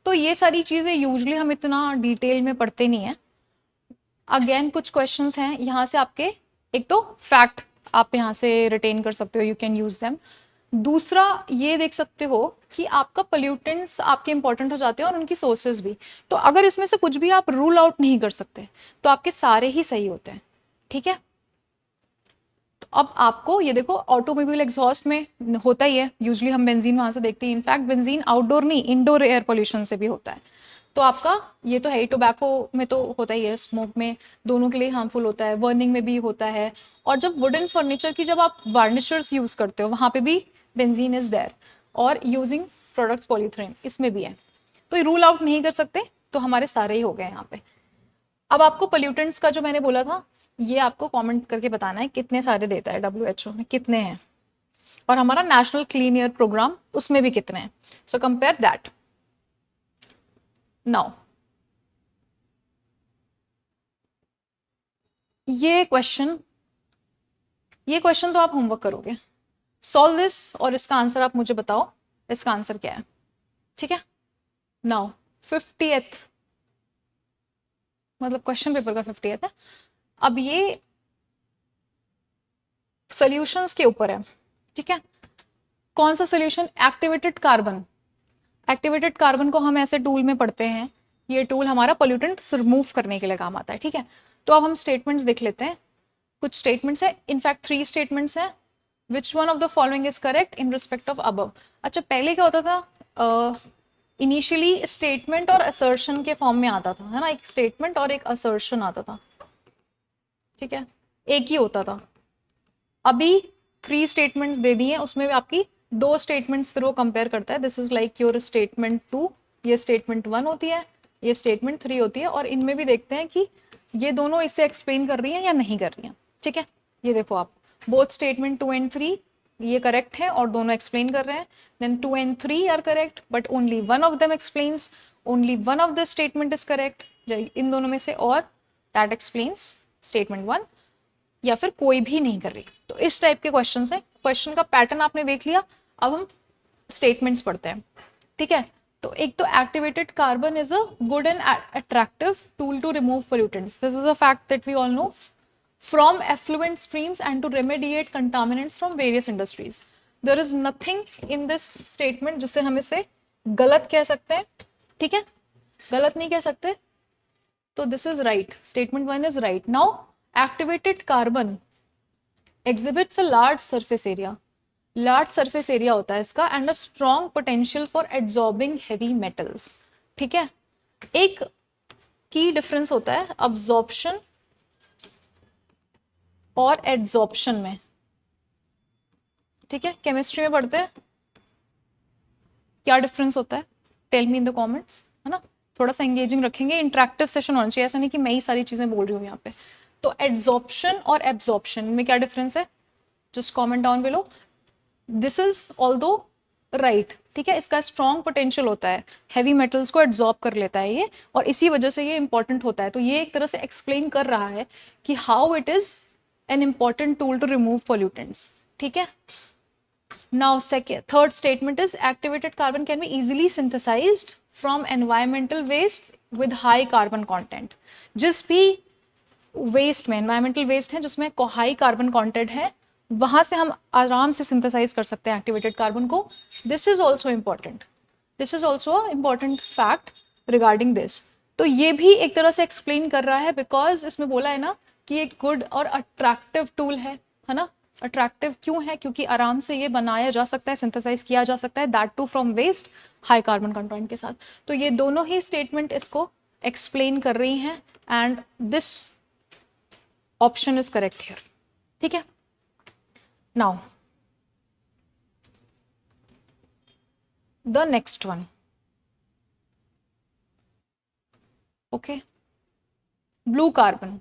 तो ये सारी चीजें यूजुअली हम इतना डिटेल में पढ़ते नहीं है। अगेन कुछ क्वेश्चंस हैं यहाँ से आपके, एक तो फैक्ट आप यहाँ से रिटेन कर सकते हो, यू कैन यूज देम। दूसरा ये देख सकते हो कि आपका पोल्यूटेंट्स आपके इंपॉर्टेंट हो जाते हैं और उनकी सोर्सेज भी। तो अगर इसमें से कुछ भी आप रूल आउट नहीं कर सकते तो आपके सारे ही सही होते हैं, ठीक है। तो अब आपको ये देखो, ऑटोमोबाइल एग्जॉस्ट में होता ही है, यूजुअली हम बेंजीन वहां से देखते हैं, इनफैक्ट बेंजीन आउटडोर नहीं इंडोर एयर पोल्यूशन से भी होता है। तो आपका ये तो है ही, टोबैको में तो होता ही है, स्मोक में, दोनों के लिए हार्मफुल होता है, बर्निंग में भी होता है। और जब वुडन फर्नीचर की जब आप वार्निशर्स यूज करते हो वहां पे भी बेंजीन इज देयर, और यूजिंग प्रोडक्ट्स पॉलीथीन इसमें भी है। तो ये रूल आउट नहीं कर सकते, तो हमारे सारे ही हो गए यहाँ पे। अब आपको पोल्यूटेंट्स का जो मैंने बोला था, ये आपको कमेंट करके बताना है कितने सारे देता है WHO में, कितने हैं, और हमारा नेशनल क्लीन एयर प्रोग्राम उसमें भी कितने हैं। So compare that now. ये क्वेश्चन तो आप होमवर्क करोगे, सॉल्व दिस और इसका आंसर आप मुझे बताओ, इसका आंसर क्या है, ठीक है। नाउ 50th, मतलब क्वेश्चन पेपर का 50th है। अब ये सॉल्यूशंस के ऊपर है, ठीक है। कौन सा solution, activated carbon. Activated carbon को हम ऐसे टूल में पढ़ते हैं, ये टूल हमारा पोल्यूटेंट रिमूव करने के लिए काम आता है, ठीक है। तो अब हम स्टेटमेंट्स देख लेते हैं, कुछ स्टेटमेंट्स है, इनफैक्ट 3 स्टेटमेंट्स हैं। Which one of the following is correct in respect of above. अच्छा पहले क्या होता था, इनिशियली स्टेटमेंट और असर्शन के फॉर्म में आता था, है ना, एक स्टेटमेंट और एक असर्शन आता था, ठीक है, एक ही होता था। अभी 3 स्टेटमेंट्स दे दिए, उसमें भी आपकी 2 स्टेटमेंट्स फिर वो कंपेयर करता है, this is like your statement 2, ये स्टेटमेंट 1 होती है, ये स्टेटमेंट 3 होती है, और इनमें भी देखते हैं कि ये दोनों इससे एक्सप्लेन कर रही हैं या नहीं कर रही हैं, ठीक है। ये देखो आप, बोथ स्टेटमेंट 2 एंड 3 ये करेक्ट है और दोनों एक्सप्लेन कर रहे हैं, then 2 and 3 are correct but only one of them explains, only one of the statement is correct, इन दोनों में से, और दैट एक्सप्लेन्स स्टेटमेंट 1, या फिर कोई भी नहीं कर रही। तो इस टाइप के क्वेश्चन है, क्वेश्चन का पैटर्न आपने देख लिया। अब हम स्टेटमेंट्स पढ़ते हैं, ठीक है। तो एक तो activated carbon is a good and attractive tool to remove pollutants, this is a fact that we all know, from effluent streams and to remediate contaminants from various industries. There is nothing in this statement जिससे हम इसे गलत कह सकते हैं, ठीक है, गलत नहीं कह सकते। तो this is right, statement 1 is right. Now activated carbon exhibits a large surface area, large surface area होता है इसका, and a strong potential for absorbing heavy metals, ठीक है। एक की डिफरेंस होता है absorption और एड्सॉर्प्शन में, ठीक है, केमिस्ट्री में पढ़ते हैं, क्या डिफरेंस होता है, tell me in the comments, है ना, थोड़ा सा एंगेजिंग रखेंगे, इंटरेक्टिव सेशन होना चाहिए, ऐसा नहीं कि मैं ही सारी चीजें बोल रही हूँ यहाँ पे। तो एड्सॉर्प्शन और एब्सॉर्प्शन में क्या डिफरेंस है, just comment down below. This is although right, ठीक है, इसका स्ट्रॉन्ग पोटेंशियल होता है, हैवी मेटल्स को एब्जॉर्ब कर लेता है ये, और इसी वजह से ये इंपॉर्टेंट होता है। तो ये एक तरह से एक्सप्लेन कर रहा है कि how it is an important tool to remove pollutants, ठीक है। Now second third statement is activated carbon can be easily synthesised from environmental waste with high carbon content. जिस भी वेस्ट में, एनवायरमेंटल वेस्ट है जिसमें हाई कार्बन कॉन्टेंट है, वहां से हम आराम से सिंथेसाइज कर सकते हैं एक्टिवेटेड कार्बन को। This is also important, this is also important fact regarding this. तो ये भी एक तरह से एक्सप्लेन कर रहा है, बिकॉज इसमें बोला है ना कि एक गुड और अट्रैक्टिव टूल है ना। अट्रैक्टिव क्यों है, क्योंकि आराम से ये बनाया जा सकता है, सिंथेसाइज किया जा सकता है, that too from waste high carbon content के साथ। तो ये दोनों ही स्टेटमेंट इसको एक्सप्लेन कर रही हैं, and this option is correct here, ठीक है। Now the next one, okay, blue carbon.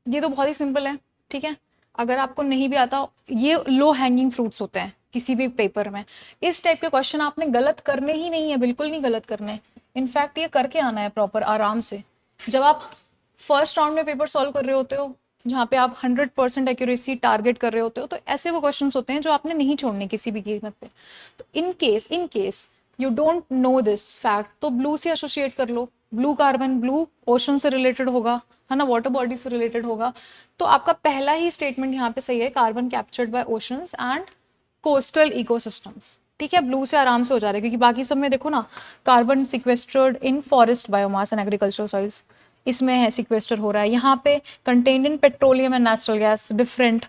ये तो बहुत ही सिंपल है, ठीक है। अगर आपको नहीं भी आता, ये लो हैंगिंग फ्रूट्स होते हैं किसी भी पेपर में। इस टाइप के क्वेश्चन आपने गलत करने ही नहीं है, बिल्कुल नहीं गलत करने। इनफैक्ट ये करके आना है प्रॉपर आराम से। जब आप फर्स्ट राउंड में पेपर सॉल्व कर रहे होते हो, जहाँ पे आप 100% एक्यूरेसी टारगेट कर रहे होते हो, तो ऐसे वो क्वेश्चन होते हैं जो आपने नहीं छोड़ने किसी भी कीमत पे। तो in case you don't know this fact, तो ब्लू से एसोसिएट कर लो। ब्लू कार्बन, ब्लू ओशन से रिलेटेड होगा, है ना, वाटर बॉडी से रिलेटेड होगा। तो आपका पहला ही स्टेटमेंट यहाँ पे सही है, carbon captured by oceans and coastal ecosystems, ठीक है। ब्लू से आराम से हो जा रहा है, क्योंकि बाकी सब में देखो ना, carbon sequestered in forest biomass and agricultural soils, इसमें है सिक्वेस्टर हो रहा है। यहाँ पे contained in petroleum and natural gas, different.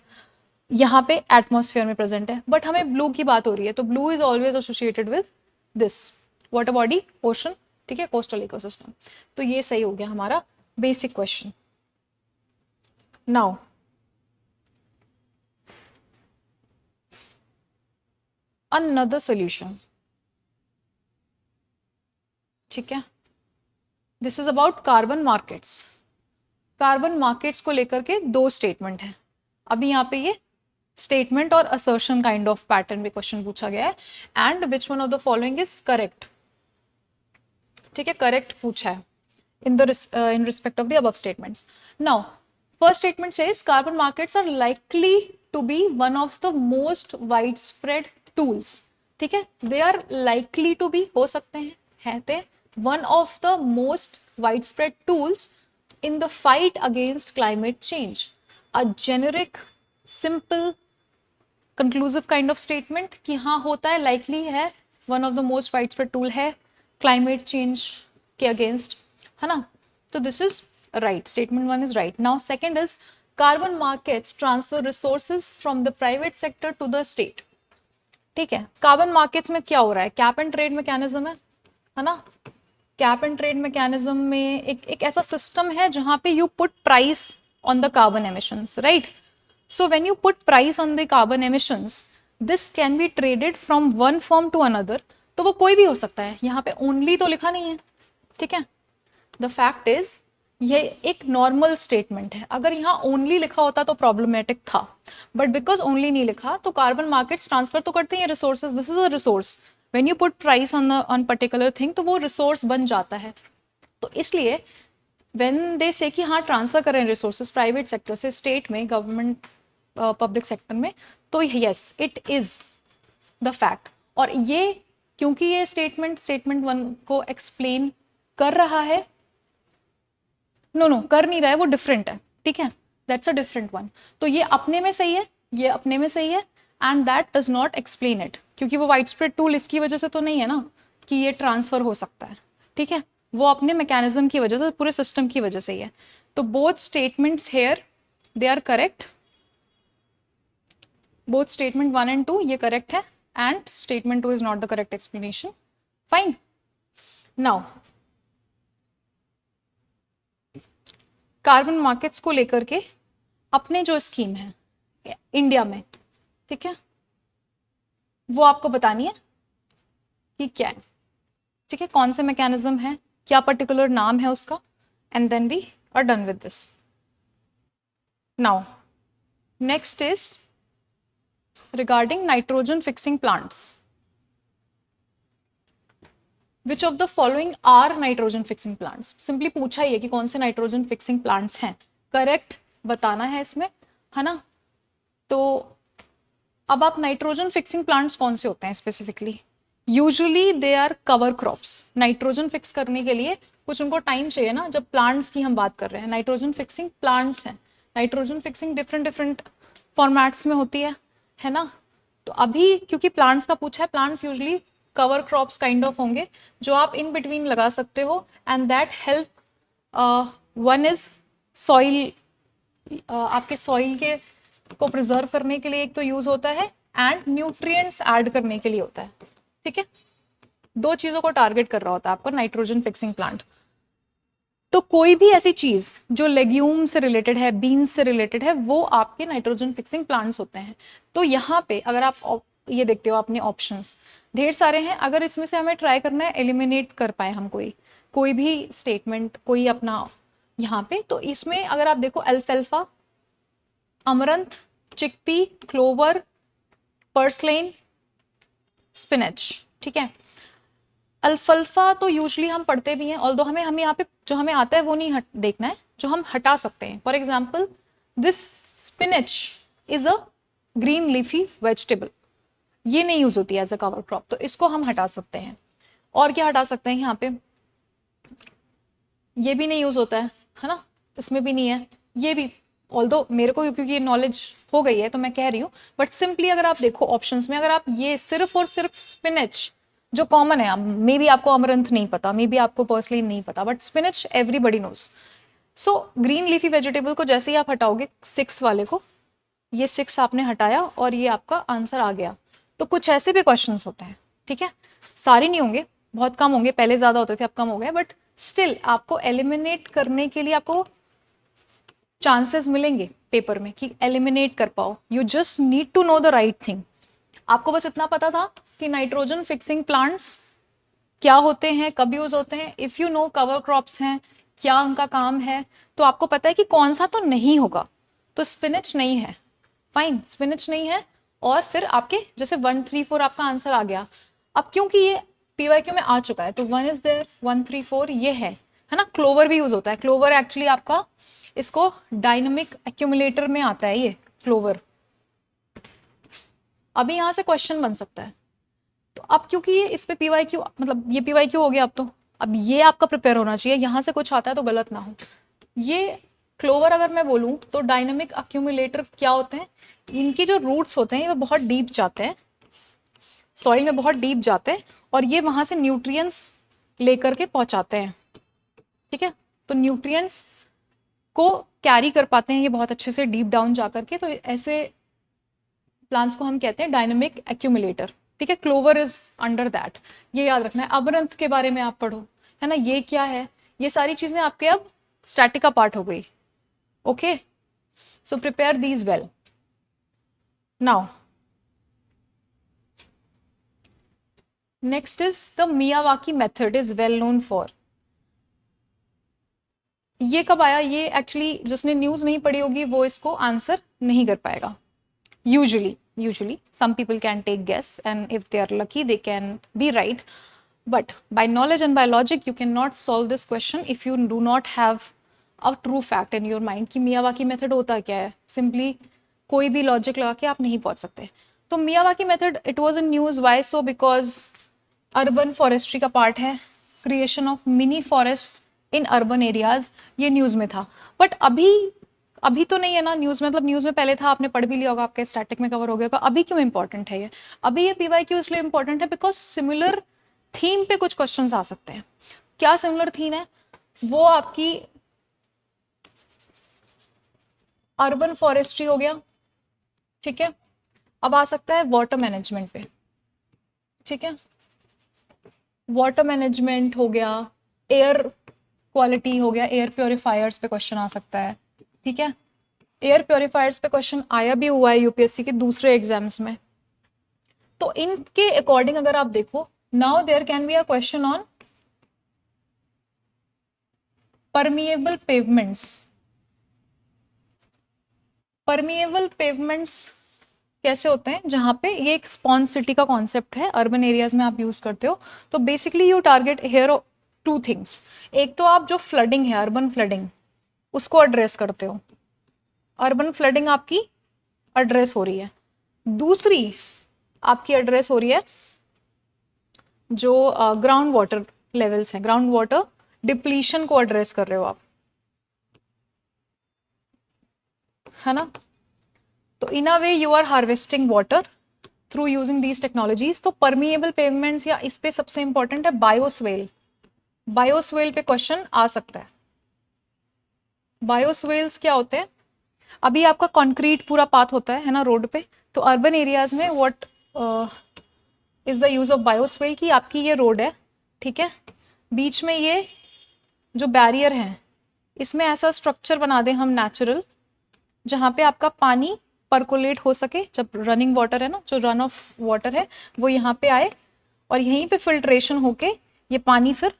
यहाँ पे एटमॉस्फेयर में प्रेजेंट है, बट हमें ब्लू की बात हो रही है, तो blue is always associated with this water body, ocean, ठीक है, कोस्टल इकोसिस्टम। तो ये सही हो गया हमारा basic question. Now another solution, ठीक है। This is about carbon markets. Carbon markets को लेकर के दो स्टेटमेंट है। अभी यहाँ पे ये स्टेटमेंट और असर्शन काइंड ऑफ पैटर्न में क्वेश्चन पूछा गया है, and which one of the following is correct, ठीक है, करेक्ट पूछा है in respect of the above statements. Now, first statement says carbon markets are likely to be one of the most widespread tools. ठीक है, they are likely to be, हो सकते हैं थे, one of the most widespread tools in the fight against climate change. A generic, simple, conclusive kind of statement कि हाँ होता है, likely है, one of the most widespread tool है climate change के against, है ना। तो this is right, statement one is right. Now second is carbon markets transfer resources from the private sector to the state, ठीक है। Carbon markets में क्या हो रहा है, कैप एंड ट्रेड मैकेनिज्म है ना। कैप एंड ट्रेड मैकेनिज्म में एक ऐसा सिस्टम है जहां पे you put price on the carbon emissions, right. So when you put price on the carbon emissions, this can be traded from one firm to another. तो वो कोई भी हो सकता है, यहाँ पे ओनली तो लिखा नहीं है, ठीक है। द फैक्ट इज ये एक नॉर्मल स्टेटमेंट है। अगर यहाँ ओनली लिखा होता तो प्रॉब्लमेटिक था, बट बिकॉज ओनली नहीं लिखा, तो कार्बन मार्केट्स ट्रांसफर तो करते हैं resources. This is a resource, when you put price on particular thing, तो वो रिसोर्स बन जाता है। तो इसलिए व्हेन दे से कि हाँ ट्रांसफर कर रहे हैं रिसोर्सेज प्राइवेट सेक्टर से स्टेट में, गवर्नमेंट पब्लिक सेक्टर में, तो yes it is the fact. और ये क्योंकि ये स्टेटमेंट वन को एक्सप्लेन कर रहा है, नो कर नहीं रहा है, वो डिफरेंट है, ठीक है, दैट्स अ डिफरेंट वन। तो ये अपने में सही है, ये अपने में सही है, and that does not explain it, क्योंकि वो वाइड स्प्रेड टूल इसकी वजह से तो नहीं है ना कि ये ट्रांसफर हो सकता है, ठीक है, वो अपने मैकेनिज्म की वजह से, पूरे सिस्टम की वजह से ही है। तो both statements here they are correct, both statement 1 and 2 ये करेक्ट है, and statement 2 is not the correct explanation. Fine. Now carbon markets को लेकर के अपने जो स्कीम है इंडिया में, ठीक है, वो आपको बतानी है कि क्या है, ठीक है, कौन से मैकेनिज्म है, क्या पर्टिकुलर नाम है उसका, and then we are done with this. Now next is regarding nitrogen fixing plants. Which of the following are nitrogen fixing plants? Simply पूछा ही है कि कौन से नाइट्रोजन फिक्सिंग प्लांट्स हैं, करेक्ट बताना है इसमें, है ना. तो अब आप नाइट्रोजन फिक्सिंग प्लांट्स कौन से होते हैं specifically, usually they are cover crops. Nitrogen fix करने के लिए कुछ उनको टाइम चाहिए ना, जब प्लांट्स की हम बात कर रहे हैं, नाइट्रोजन फिक्सिंग प्लांट्स हैं. Nitrogen fixing different different formats में होती है ना. तो अभी क्योंकि प्लांट्स का पूछा है, plants usually cover crops kind of होंगे जो आप इन बिटवीन लगा सकते हो, and that help. One is soil, आपके सॉइल के को प्रिजर्व करने के लिए एक तो यूज होता है, एंड न्यूट्रिएंट्स ऐड करने के लिए होता है. ठीक है, दो चीजों को टारगेट कर रहा होता है आपका नाइट्रोजन फिक्सिंग प्लांट. तो कोई भी ऐसी चीज जो लेग्यूम से रिलेटेड है, बीन्स से रिलेटेड है, वो आपके नाइट्रोजन फिक्सिंग प्लांट्स होते हैं. तो यहाँ पे अगर आप ये देखते हो अपने ऑप्शंस ढेर सारे हैं, अगर इसमें से हमें ट्राई करना है एलिमिनेट कर पाए हम कोई भी स्टेटमेंट, कोई अपना यहाँ पे, तो इसमें अगर आप देखो अल्फाल्फा, amaranth, chickpea, clover, purslane, spinach. ठीक है, अल्फाल्फा तो यूजुअली हम पढ़ते भी हैं, ऑल्दो हमें यहाँ पे जो हमें आता है वो नहीं देखना है, जो हम हटा सकते हैं. For example this spinach is a green leafy vegetable, ये नहीं यूज होती है एज अ कवर क्रॉप, तो इसको हम हटा सकते हैं. और क्या हटा सकते हैं यहाँ पे, ये भी नहीं यूज होता है ना, इसमें भी नहीं है, ये भी, ऑल्दो मेरे को क्योंकि ये नॉलेज हो गई है तो मैं कह रही हूँ, बट सिंपली अगर आप देखो ऑप्शंस में, अगर आप ये सिर्फ और सिर्फ स्पिनच जो कॉमन है, मे बी आपको अमरंथ नहीं पता, मे बी आपको पर्सली नहीं पता, but spinach everybody knows. So green leafy vegetable को जैसे ही आप हटाओगे 6 वाले को, ये 6 आपने हटाया और ये आपका आंसर आ गया. तो कुछ ऐसे भी क्वेश्चंस होते हैं, ठीक है, सारे नहीं होंगे, बहुत कम होंगे, पहले ज्यादा होते थे अब कम हो गए, बट स्टिल आपको एलिमिनेट करने के लिए आपको चांसेस मिलेंगे पेपर में कि एलिमिनेट कर पाओ. You just need to know the right thing. आपको बस इतना पता था कि नाइट्रोजन फिक्सिंग प्लांट्स क्या होते हैं, कब यूज होते हैं. If you know cover crops हैं, क्या उनका काम है, तो आपको पता है कि कौन सा तो नहीं होगा. तो स्पिनच नहीं है, फाइन, स्पिनच नहीं है. और फिर आपके जैसे 1, 3, 4 आपका आंसर आ गया. अब क्योंकि ये पीवाईक्यू में आ चुका है तो 1 इज देयर, 1, 3, 4 ये है ना. क्लोवर भी यूज होता है, क्लोवर एक्चुअली आपका इसको डायनामिक एक्यूमुलेटर में आता है ये क्लोवर. अभी यहां से क्वेश्चन बन सकता है. तो अब क्योंकि ये इस पे पीवाईक्यू, मतलब ये पीवाईक्यू हो गया, अब ये आपका प्रिपेयर होना चाहिए, यहां से कुछ आता है तो गलत ना हो. ये क्लोवर अगर मैं बोलूं तो डायनामिक एक्यूमुलेटर क्या होते हैं, इनकी जो रूट्स होते हैं वो बहुत डीप जाते हैं, सॉइल में बहुत डीप जाते हैं, और ये वहां से न्यूट्रिएंट्स लेकर के पहुंचाते हैं. ठीक है, तो न्यूट्रिएंट्स को कैरी कर पाते हैं ये बहुत अच्छे से डीप डाउन जा करके. तो ऐसे प्लांट्स को हम कहते हैं डायनामिक एक्यूमुलेटर. ठीक है, क्लोवर इज अंडर दैट, ये याद रखना है. अमरंथ के बारे में आप पढ़ो, है ना, ये क्या है, ये सारी चीजें आपके अब स्टैटिक का पार्ट हो गई. Okay, so prepare these well. Now next is the Miyawaki method is well known for. ये कब आया, ये एक्चुअली जिसने न्यूज नहीं पढ़ी होगी वो इसको आंसर नहीं कर पाएगा. Usually some people can take guess, and if they are lucky they can be right, but by knowledge and by logic you cannot solve this question if you do not have a true fact in your mind कि Miyawaki method होता क्या है. Simply कोई भी logic लगा के आप नहीं पहुंच सकते. तो Miyawaki method it was in news, why so, because urban forestry का पार्ट है, creation of mini forest in urban areas, ये न्यूज में था. बट अभी तो नहीं है ना न्यूज में, मतलब न्यूज में पहले था, आपने पढ़ भी लिया होगा, आपके स्टैटिक में कवर हो गया होगा. अभी क्यों इंपॉर्टेंट है ये, अभी ये पीवाईक्यू इसलिए इंपॉर्टेंट है बिकॉज सिमिलर थीम पे कुछ क्वेश्चंस आ सकते हैं. क्या सिमिलर थीम है, वो आपकी अर्बन फॉरेस्ट्री हो गया. ठीक है, अब आ सकता है वाटर मैनेजमेंट पे. ठीक है, वाटर मैनेजमेंट हो गया, एयर क्वालिटी हो गया, एयर प्योरीफायर्स पे क्वेश्चन आ सकता है. ठीक है, एयर प्योरीफायर्स पे क्वेश्चन आया भी हुआ है यूपीएससी के दूसरे एग्जाम्स में. तो इनके अकॉर्डिंग अगर आप देखो, now there can be a question on permeable pavements, permeable pavements कैसे होते हैं, जहां पे ये एक स्पॉन्ज सिटी का कॉन्सेप्ट है, अर्बन एरियाज में आप यूज करते हो। तो basically you target here two things, एक तो आप जो फ्लडिंग है, अर्बन फ्लडिंग, उसको एड्रेस करते हो, अर्बन फ्लडिंग आपकी एड्रेस हो रही है। दूसरी आपकी एड्रेस हो रही है जो ग्राउंड वाटर लेवल्स हैं, ग्राउंड वाटर डिप्लीशन को एड्रेस कर रहे हो आप, है ना। तो in a way you are harvesting water through using these technologies. तो परमिएबल पेवमेंट्स, या इस पे सबसे इंपॉर्टेंट है बायोस्वेल, बायोस्वेल पे क्वेश्चन आ सकता है। बायोस्वेल्स क्या होते हैं, अभी आपका कंक्रीट पूरा पाथ होता है ना रोड पे, तो अर्बन एरियाज में what is the use of bioswale, की आपकी ये रोड है, ठीक है, बीच में ये जो बैरियर है, इसमें ऐसा स्ट्रक्चर बना दें हम नेचुरल, जहाँ पे आपका पानी परकोलेट हो सके, जब रनिंग वाटर है ना, जो रन ऑफ वाटर है वो यहाँ पे आए और यहीं पे फिल्ट्रेशन होके ये पानी फिर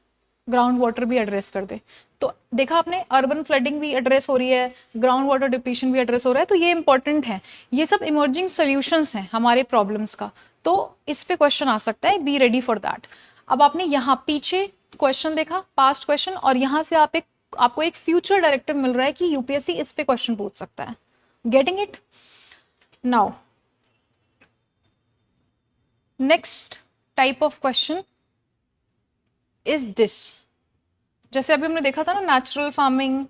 ग्राउंड वाटर भी एड्रेस कर दे। तो देखा आपने, अर्बन फ्लडिंग भी एड्रेस हो रही है, ग्राउंड वाटर डिप्लीशन भी एड्रेस हो रहा है, तो ये इंपॉर्टेंट है। ये सब इमर्जिंग सोल्यूशंस हैं हमारे प्रॉब्लम्स का, तो इस पे क्वेश्चन आ सकता है, बी रेडी फॉर दैट। अब आपने यहाँ पीछे क्वेश्चन देखा, पास्ट क्वेश्चन, और यहाँ से आपको एक फ्यूचर डायरेक्टिव मिल रहा है कि यूपीएससी इस पे क्वेश्चन पूछ सकता है। Getting it now? Next type of question is this, जैसे अभी हमने देखा था ना, नेचुरल फार्मिंग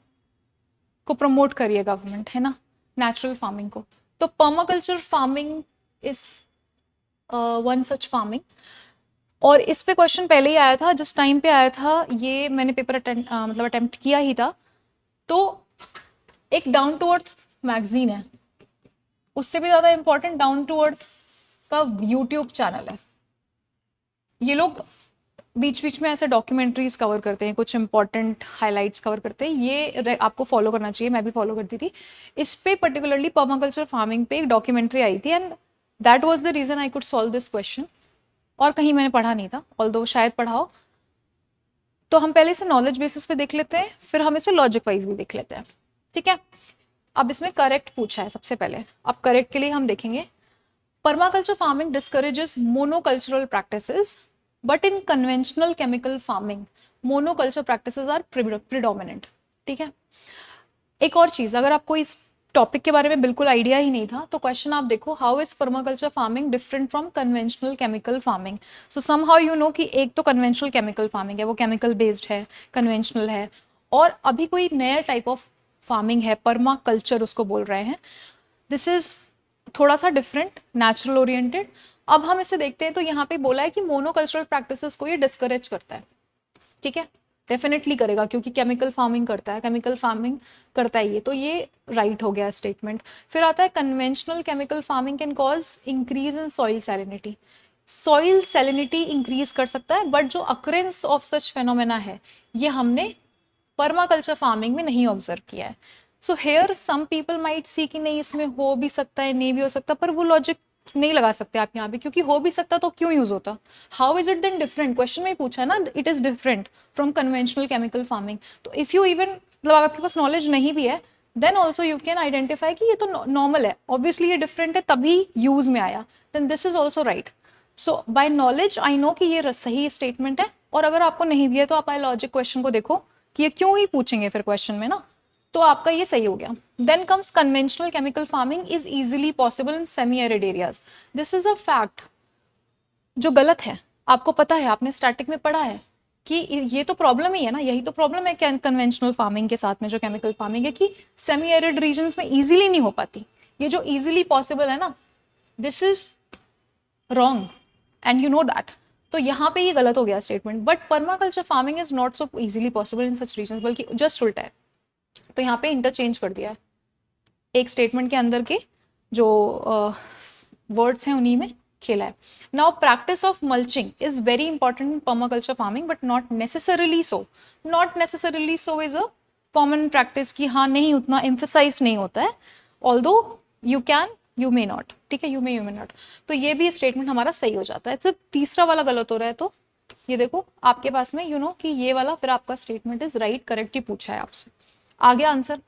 को प्रमोट करिए गवर्नमेंट, है ना, नेचुरल फार्मिंग को। तो permaculture farming is one such farming, और इस पे क्वेश्चन पहले ही आया था, जिस टाइम पे आया था ये मैंने पेपर मतलब अटेम्प्ट किया ही था। तो एक डाउन टू अर्थ मैगजीन है, उससे भी ज्यादा इंपॉर्टेंट डाउन टू अर्थ का यूट्यूब चैनल है। ये लोग बीच बीच में ऐसे डॉक्यूमेंट्रीज कवर करते हैं, कुछ इंपॉर्टेंट हाइलाइट्स कवर करते हैं, ये आपको फॉलो करना चाहिए, मैं भी फॉलो करती थी। इस पे पर्टिकुलरली पर्माकल्चर फार्मिंग पे एक डॉक्यूमेंट्री आई थी, and that was the reason I could solve this question. और कहीं मैंने पढ़ा नहीं था, ऑल्दो शायद पढ़ा हो। तो हम पहले इसे नॉलेज बेसिस पे देख लेते हैं, फिर हम इसे लॉजिक वाइज भी देख लेते हैं, ठीक है। अब इसमें करेक्ट पूछा है सबसे पहले, अब करेक्ट के लिए हम देखेंगे, permaculture farming discourages monocultural practices, but in conventional chemical farming monoculture practices are predominant, ठीक है। एक और चीज, अगर आपको इस टॉपिक के बारे में बिल्कुल आइडिया ही नहीं था, तो क्वेश्चन आप देखो, how is permaculture farming different from conventional chemical farming. So somehow you know कि एक तो कन्वेंशनल केमिकल फार्मिंग है, वो केमिकल बेस्ड है, कन्वेंशनल है, और अभी कोई नया टाइप ऑफ फार्मिंग है, पर्माकल्चर उसको बोल रहे हैं। दिस इज थोड़ा सा डिफरेंट, नेचुरल ओरिएंटेड। अब हम इसे देखते हैं, तो यहाँ पे बोला है कि मोनोकल्चरल प्रैक्टिसेस को ये डिस्करेज करता है, ठीक है, डेफिनेटली करेगा, क्योंकि केमिकल फार्मिंग करता है, केमिकल फार्मिंग करता है ये, तो ये राइट हो गया स्टेटमेंट। फिर आता है conventional chemical farming can cause increase in soil salinity, soil salinity increase कर सकता है, बट जो अक्रेंस ऑफ सच फेनोमेना है, ये हमने पर्माकल्चर फार्मिंग में नहीं ऑब्जर्व किया है। So here some people might see कि नहीं, इसमें हो भी सकता है, नहीं भी हो सकता, पर वो लॉजिक नहीं लगा सकते आप यहाँ पे, क्योंकि हो भी सकता तो क्यों यूज होता। How is it then different, question में ही पूछा है ना, it is different from conventional chemical farming. तो इफ यू इवन, मतलब आपके पास नॉलेज नहीं भी है, then also you can identify कि ये तो नॉर्मल है, ऑब्वियसली ये डिफरेंट है तभी यूज में आया, then this is also right. So by knowledge I know कि ये सही स्टेटमेंट है, और अगर आपको नहीं भी है तो आप आई लॉजिक क्वेश्चन को देखो कि ये क्यों ही पूछेंगे फिर क्वेश्चन में ना, तो आपका ये सही हो गया। Then comes conventional chemical farming is easily possible in semi arid areas. This is a fact जो गलत है, आपको पता है, आपने स्टैटिक में पढ़ा है कि ये तो प्रॉब्लम ही है ना, यही तो प्रॉब्लम है कन्वेंशनल फार्मिंग के साथ में जो केमिकल फार्मिंग है, कि सेमी एरिड रीजन्स में इजीली नहीं हो पाती, ये जो इजीली पॉसिबल है ना, this is wrong and you know that. तो यहाँ पे ये गलत हो गया statement, but permaculture farming is not so easily possible in such regions, बल्कि जस्ट उल्टा है। तो यहाँ पे इंटरचेंज कर दिया है, एक स्टेटमेंट के अंदर के जो वर्ड्स हैं उन्हीं में खेला है। Now practice of mulching is very important in permaculture farming, but not necessarily so, not necessarily so is a common practice, की हाँ नहीं उतना एम्फेसाइज नहीं होता है, although you can, you may not, ठीक है, यू मे नॉट। तो ये भी स्टेटमेंट हमारा सही हो जाता है। तो तीसरा वाला गलत हो रहा है, तो ये देखो आपके पास में कि ये वाला फिर आपका स्टेटमेंट इज राइट, करेक्ट ही पूछा है आपसे। आ गया आंसर।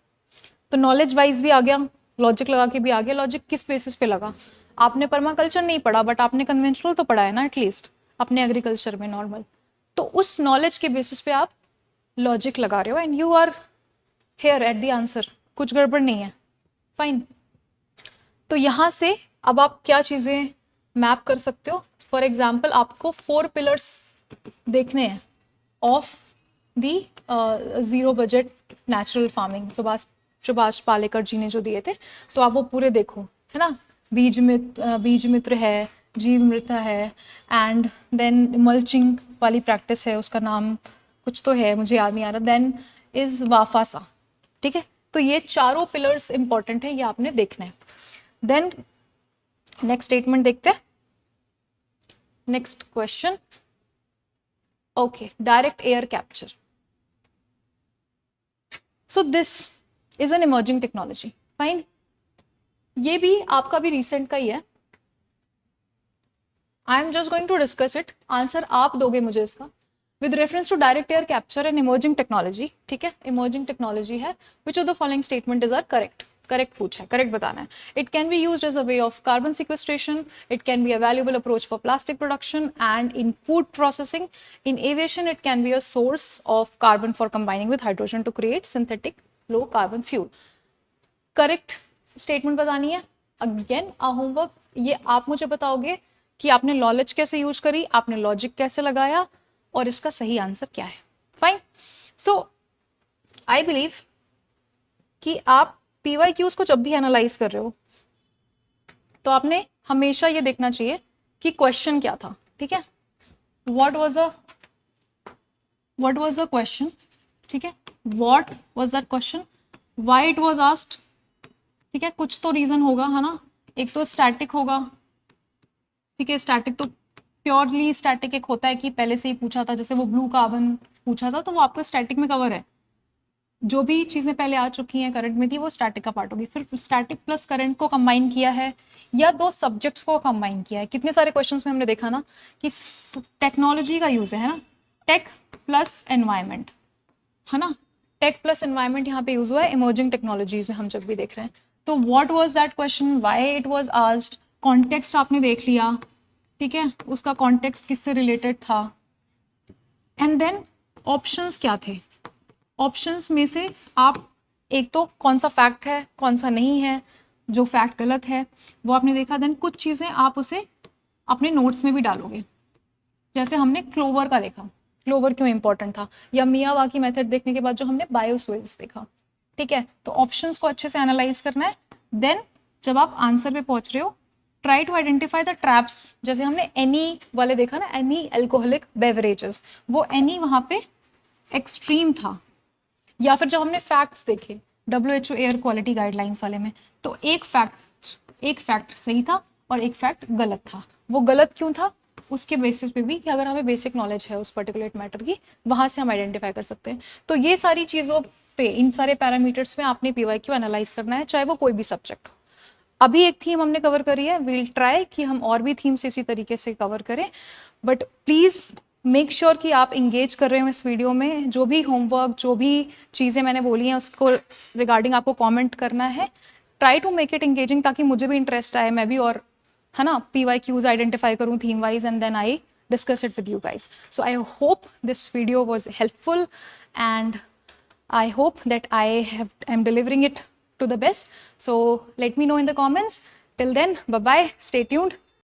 तो नॉलेज वाइज भी आ गया, लॉजिक लगा के भी आ गया। लॉजिक किस बेसिस पे लगा? आपने पर्माकल्चर नहीं पढ़ा बट आपने कन्वेंशनल तो पढ़ा है ना एटलीस्ट, अपने एग्रीकल्चर में नॉर्मल। तो उस नॉलेज के बेसिस पे आप लॉजिक लगा रहे हो and you are here at the answer, कुछ गड़बड़ नहीं है, फाइन। तो यहाँ से अब आप क्या चीज़ें मैप कर सकते हो? फॉर एग्जाम्पल आपको 4 पिलर्स देखने हैं of the zero budget natural farming, Subhash Palekar ji ने जो दिए थे, तो आप वो पूरे देखो, है ना। बीज मित्र है, जीवमृता है, एंड देन मल्चिंग वाली प्रैक्टिस है, उसका नाम कुछ तो है, मुझे याद नहीं आ रहा, देन इज वाफासा, ठीक है। तो ये चारों पिलर्स इंपॉर्टेंट है, ये आपने देखना है। देन नेक्स्ट स्टेटमेंट देखते हैं, next question. Okay, direct air capture. So this is an emerging technology, fine. ये भी आपका भी रिसेंट का ही है। I am just going to discuss it, answer आप दोगे मुझे इसका। With reference to direct air capture and emerging technology, ठीक है, इमर्जिंग टेक्नोलॉजी है, which of the following statement is are correct? Correct पूछा है, करेक्ट बताना है। It can be used as a way of carbon sequestration, it can be a valuable approach for plastic production and in food processing, in aviation it can be a source of carbon for combining with hydrogen to create synthetic low carbon fuel. Correct statement बतानी है। Again homework, ये आप मुझे बताओगे कि आपने knowledge कैसे use करी, आपने लॉजिक कैसे लगाया और इसका सही आंसर क्या है, फाइन। सो आई बिलीव कि आप PYQs को जब भी एनालाइज कर रहे हो तो आपने हमेशा ये देखना चाहिए कि क्वेश्चन क्या था, ठीक है। व्हाट वाज अ क्वेश्चन, ठीक है, what was that question, why it was asked, ठीक है, कुछ तो रीजन होगा, है ना। एक तो स्टैटिक होगा, ठीक है, स्टैटिक तो प्योरली स्टैटिक एक होता है कि पहले से ही पूछा था, जैसे वो ब्लू कार्बन पूछा था तो वो आपका स्टैटिक में कवर है, जो भी चीज़ें पहले आ चुकी हैं करंट में थी वो स्टैटिक का पार्ट होगी। फिर स्टैटिक प्लस करंट को कंबाइन किया है या दो सब्जेक्ट्स को कंबाइन किया है। कितने सारे क्वेश्चंस में हमने देखा ना कि टेक्नोलॉजी का यूज है ना, टेक प्लस एनवायरमेंट, है ना, टेक प्लस एनवायरमेंट यहाँ पे यूज हुआ है इमर्जिंग टेक्नोलॉजीज में हम जब भी देख रहे हैं। तो what was that question, why it was asked, context आपने देख लिया, ठीक है, उसका कॉन्टेक्स्ट किससे रिलेटेड था, एंड देन ऑप्शंस क्या थे। ऑप्शंस में से आप एक तो कौन सा फैक्ट है कौन सा नहीं है, जो फैक्ट गलत है वो आपने देखा। देन कुछ चीज़ें आप उसे अपने नोट्स में भी डालोगे, जैसे हमने क्लोवर का देखा, क्लोवर क्यों इंपॉर्टेंट था, या मियावाकी मेथड देखने के बाद जो हमने बायोस्वेल्स देखा, ठीक है। तो ऑप्शंस को अच्छे से एनालाइज करना है। देन जब आप आंसर पे पहुंच रहे हो, try to identify the traps, जैसे हमने एनी वाले देखा ना, एनी एल्कोहलिक बेवरेजेस, वो एनी वहां पे एक्सट्रीम था। या फिर जब हमने फैक्ट्स देखे WHO एयर क्वालिटी गाइडलाइंस वाले में, तो एक फैक्ट सही था और एक फैक्ट गलत था। वो गलत क्यों था, उसके बेसिस पे भी कि अगर हमें बेसिक नॉलेज है उस पर्टिकुलर मैटर की, वहां से हम आइडेंटिफाई कर सकते हैं। तो ये सारी चीज़ों पे, इन सारे पैरामीटर्स में आपने PYQ एनालाइज करना है, चाहे वो कोई भी सब्जेक्ट हो। अभी एक थीम हमने कवर करी है, वील ट्राई कि हम और भी थीम्स इसी तरीके से कवर करें, बट प्लीज़ मेक श्योर कि आप इंगेज कर रहे हो इस वीडियो में। जो भी होमवर्क, जो भी चीज़ें मैंने बोली हैं उसको रिगार्डिंग आपको कमेंट करना है। Try to make it engaging, ताकि मुझे भी इंटरेस्ट आए, मैं भी, और है ना, PYQs आइडेंटिफाई करूँ theme wise and then I discuss it with you guys. So I hope this video was helpful and I hope that I'm delivering it to the best. So let me know in the comments. Till then, bye bye, stay tuned.